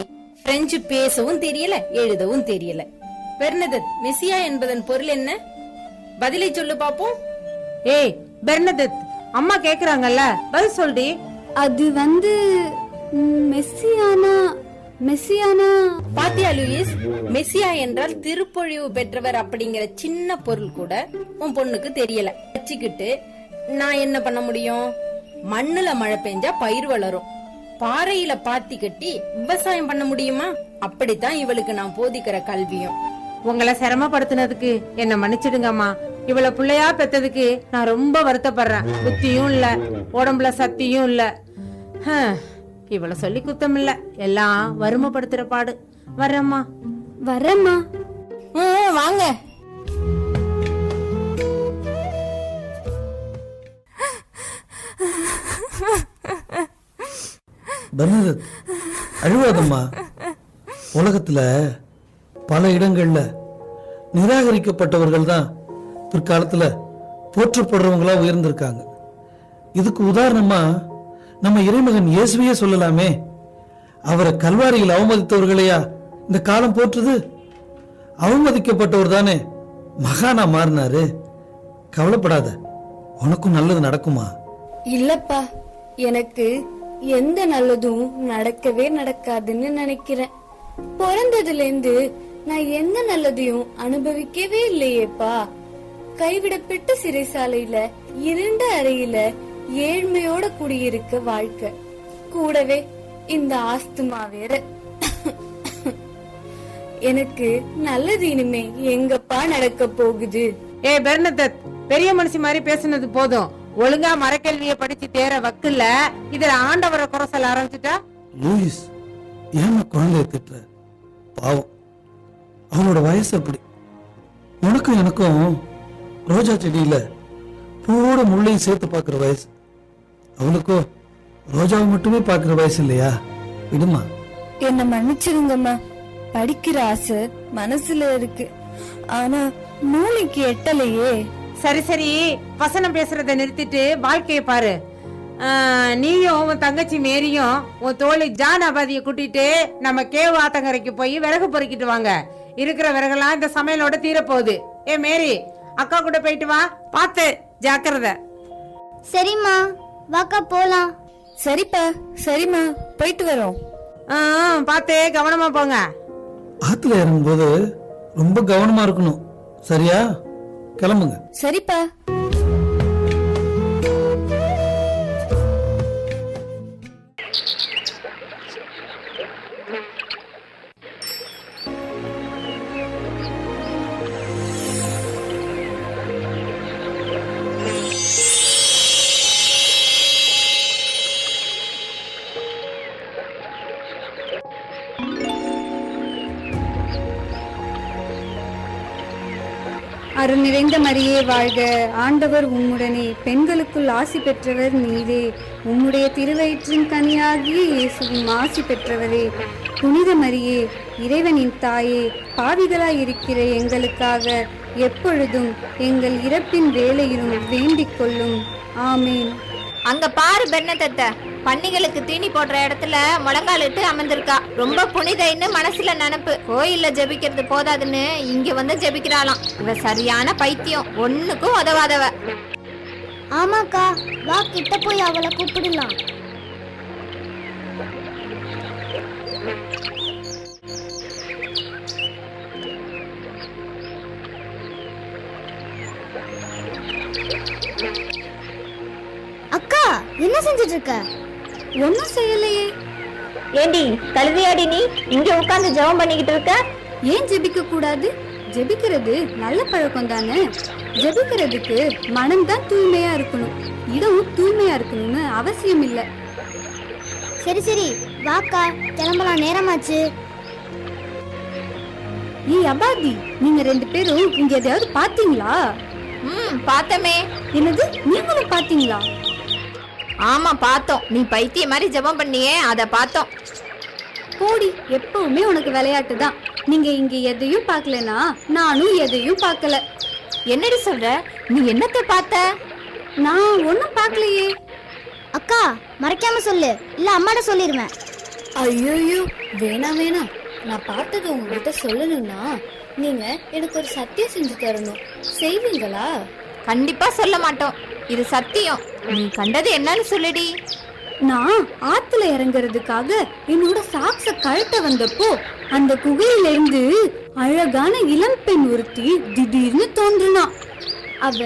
பிரெஞ்சு பேசவும் தெரியல, எழுதவும் தெரியல. பெர்னதத், மெசியா என்பதன் பொருள் என்ன? பதிலை சொல்லு பாப்போம். ஏய் பெர்னதத், அம்மா கேக்குறாங்கல்ல, பதில் சொல்டி. அது மெஸ்ஸியானா. பாத்தியா லூயிஸ், மெஸ்ஸியா என்றால் திருப்பொழிவு பெற்றவர் அப்படிங்கிற சின்ன பொருள் கூட உன் பொண்ணுக்கு தெரியல. வச்சுக்கிட்டு நான் என்ன பண்ண முடியும்? மண்ணுல மழை பெஞ்சா பயிர் வளரும், பாறையில பாத்தி கட்டி விவசாயம் பண்ண முடியுமா? அப்படித்தான் இவளுக்கு நான் போதிக்கிற கல்வியும். உங்களை சிரமப்படுத்தினதுக்கு என்ன மன்னிச்சிடுங்கம்மா. இவளை பிள்ளையா பெத்ததுக்கு நான் ரொம்ப வருத்தப்படுறேன். புத்தியும் இல்ல, உடம்புல சக்தியும் இல்ல. இவளை சொல்லி குத்தம் இல்ல, எல்லாம் வறுமைப்படுத்துற பாடு. வரேம்மா. வாங்க. பெர்னதத், அழுவாதம்மா. உலகத்துல பல இடங்கள்ல நிராகரிக்கப்பட்டவர்கள் தான் பிற்காலத்துல போற்றப்படுறவங்களா உயர்ந்திருக்காங்க. இதுக்கு உதாரணமா நம்ம இறைமகன் இயேசுவையே சொல்லலாமே. அவரை கல்வாரியில் அவமதித்தவர்களையா இந்த காலம் போற்றுது? அவமதிக்கப்பட்டவர் தானே மகானா மாறினாரு. கவலைப்படாத, உனக்கும் நல்லது நடக்குமா? இல்லப்பா, எனக்கு எந்த நல்லதும் நடக்கவே நடக்காதுன்னு நினைக்கிறேன். பிறந்ததுல இருந்து நான் எந்த நல்லதையும் அனுபவிக்கவே இல்லையேப்பா. கைவிடப்பட்ட சிறைசாலையில, இருண்ட அறையில ஏழ்மையோட குடியிருக்க வாழ்க்கை, கூடவே இந்த ஆஸ்துமா வேற. எனக்கு நல்லது இனிமே எங்கப்பா நடக்க போகுது? ஏ பெர்னதத், பெரிய மனுஷி மாதிரி பேசுனது போதும். ஒழுங்கா மரக்கல்வியை படிச்சு தேர வக்குல இதுல ஆண்டவரை குறை சொல்ல ஆரம்பிச்சுட்டா? லூயிஸ், ஏன் குழந்தைய திட்டுற? பாவம், அவனோட வயசு அப்படி. உனக்கும் எனக்கும் ரோஜா செடியில பூவோட முள்ளையும் சேர்த்து பாக்குற வயசு. அவளுக்கோ ரோஜாவை மட்டுமே பாக்குற வயசு இல்லையா? விடுமா. என்ன மன்னிச்சிருங்கம்மா. படிக்கிற ஆசை மனசுல இருக்கு, ஆனா மூளைக்கு எட்டலையே. சரி, வசனம் பேசுறத நிறுத்திட்டு வாழ்க்கைய பாரு. நீயும் உன் தங்கச்சி மேரியும் உன் தோழி ஜான் அபாதியை கூட்டிட்டு நம்ம கேவ் ஆத்தங்கரைக்கு போய் விறகு பொறுக்கிட்டு வாங்க. இருக்கிற விறகெல்லாம் இந்த சமையலோட தீரப்போகுது. ஏ மேரி, அக்கா கூட போயிட்டு வா, பார்த்து ஜாக்கிரதை. சரிம்மா, வாக்கா போலாம். சரிம்மா, போயிட்டு வரோம். பார்த்து கவனமா போங்க. ஆத்துல இறங்கும்போது ரொம்ப கவனமா இருக்கணும், சரியா? கிளம்புங்க. சரிப்பா. அருள் நிறைந்த மரியே வாழ்க, ஆண்டவர் உம்முடனே, பெண்களுக்குள் ஆசி பெற்றவர் நீரே. உம்முடைய திருவயிற்றின் கனியாகிய இயேசுவும் ஆசி பெற்றவரே. புனித மரியே, இறைவனின் தாயே, பாவிகளாய் இருக்கிற எங்களுக்காக எப்பொழுதும் எங்கள் இறப்பின் வேளையிலும் வேண்டிக் கொள்ளும். ஆமேன். அங்க பாரு பெண்ணத்தத்த, பன்னிகளுக்கு தீனி போடுற இடத்துல முழங்காலிட்டு அமர்ந்திருக்கா. ரொம்ப புனிதைன்னு மனசுல நினைப்பு. கோயில்ல ஜெபிக்கிறது போதாதுன்னு இங்க வந்து ஜெபிக்கிறாளாம். இவ சரியான பைத்தியம், ஒண்ணுக்கும் உதவாதவ. ஆமாக்கா, வா கிட்ட போய் அவளை கூப்பிடலாம். அக்கா, என்ன செஞ்சிட்டு இருக்க? ஒன்னும் செய்யலையே. ஏண்டி கழுதியாடி, நீ இங்க உட்கார்ந்து ஜெபம் பண்ணிக்கிட்டு இருக்க? ஏன் ஜெபிக்க கூடாது? ஜெபிக்கிறது நல்ல பழக்கம் தானே. ஜெபிக்கிறதுக்கு மனம்தான் தூய்மையா இருக்கணும், இடமும் தூய்மையா இருக்கணும்னு அவசியம் இல்லை. சரி சரி, வாக்கா கிளம்பலாம், நேரமாச்சு. ஏய் அபாதி, நீங்க 2 பேரும் இங்க எதையாவது பாத்தீங்களா? பார்த்தமே. என்னது, நீங்களும் பாத்தீங்களா? ஆமா பார்த்தோம். நீ பைத்திய மாதிரி ஜெபம் பண்ணியே, அத பார்த்தோம். போடி, எப்பவுமே உனக்கு விளையாட்டு தான். நீங்க இங்க எதையும் பார்க்கலனா நானும் எதையும் பார்க்கல. என்னடி சொல்ற? நீ என்னத்தை பார்த்த? நான் ஒன்னும் பார்க்கலையே. அக்கா, மறைக்காம சொல்லு, இல்ல அம்மாட்ட சொல்லிடுவேன். ஐயோ, வேணாம் வேணாம். நான் பார்த்தது உங்ககிட்ட சொல்லணும்னா நீங்க எனக்கு ஒரு சத்தியம் செஞ்சு தரணும். செய்வீங்களா? கண்டிப்பா சொல்ல மாட்டோம், இது சத்தியம். நீ கண்டது என்னன்னு சொல்லுடி. நான் ஆத்துல இறங்குறதுக்காக என்னோட சாக்ஸ கழட்ட வந்தப்போ அந்த குகையில இருந்து அழகான இளம் பெண் ஒருத்தி திடீர்னு தோன்றுனா. அவ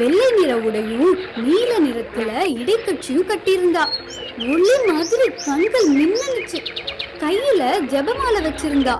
வெள்ளை நிற உடையும் நீல நிறத்துல இடைக்கட்சியும் கட்டியிருந்தா. ஒளி மாதிரி கண்கள் மின்னலுச்சு. கையில ஜெபமாலை வச்சிருந்தா.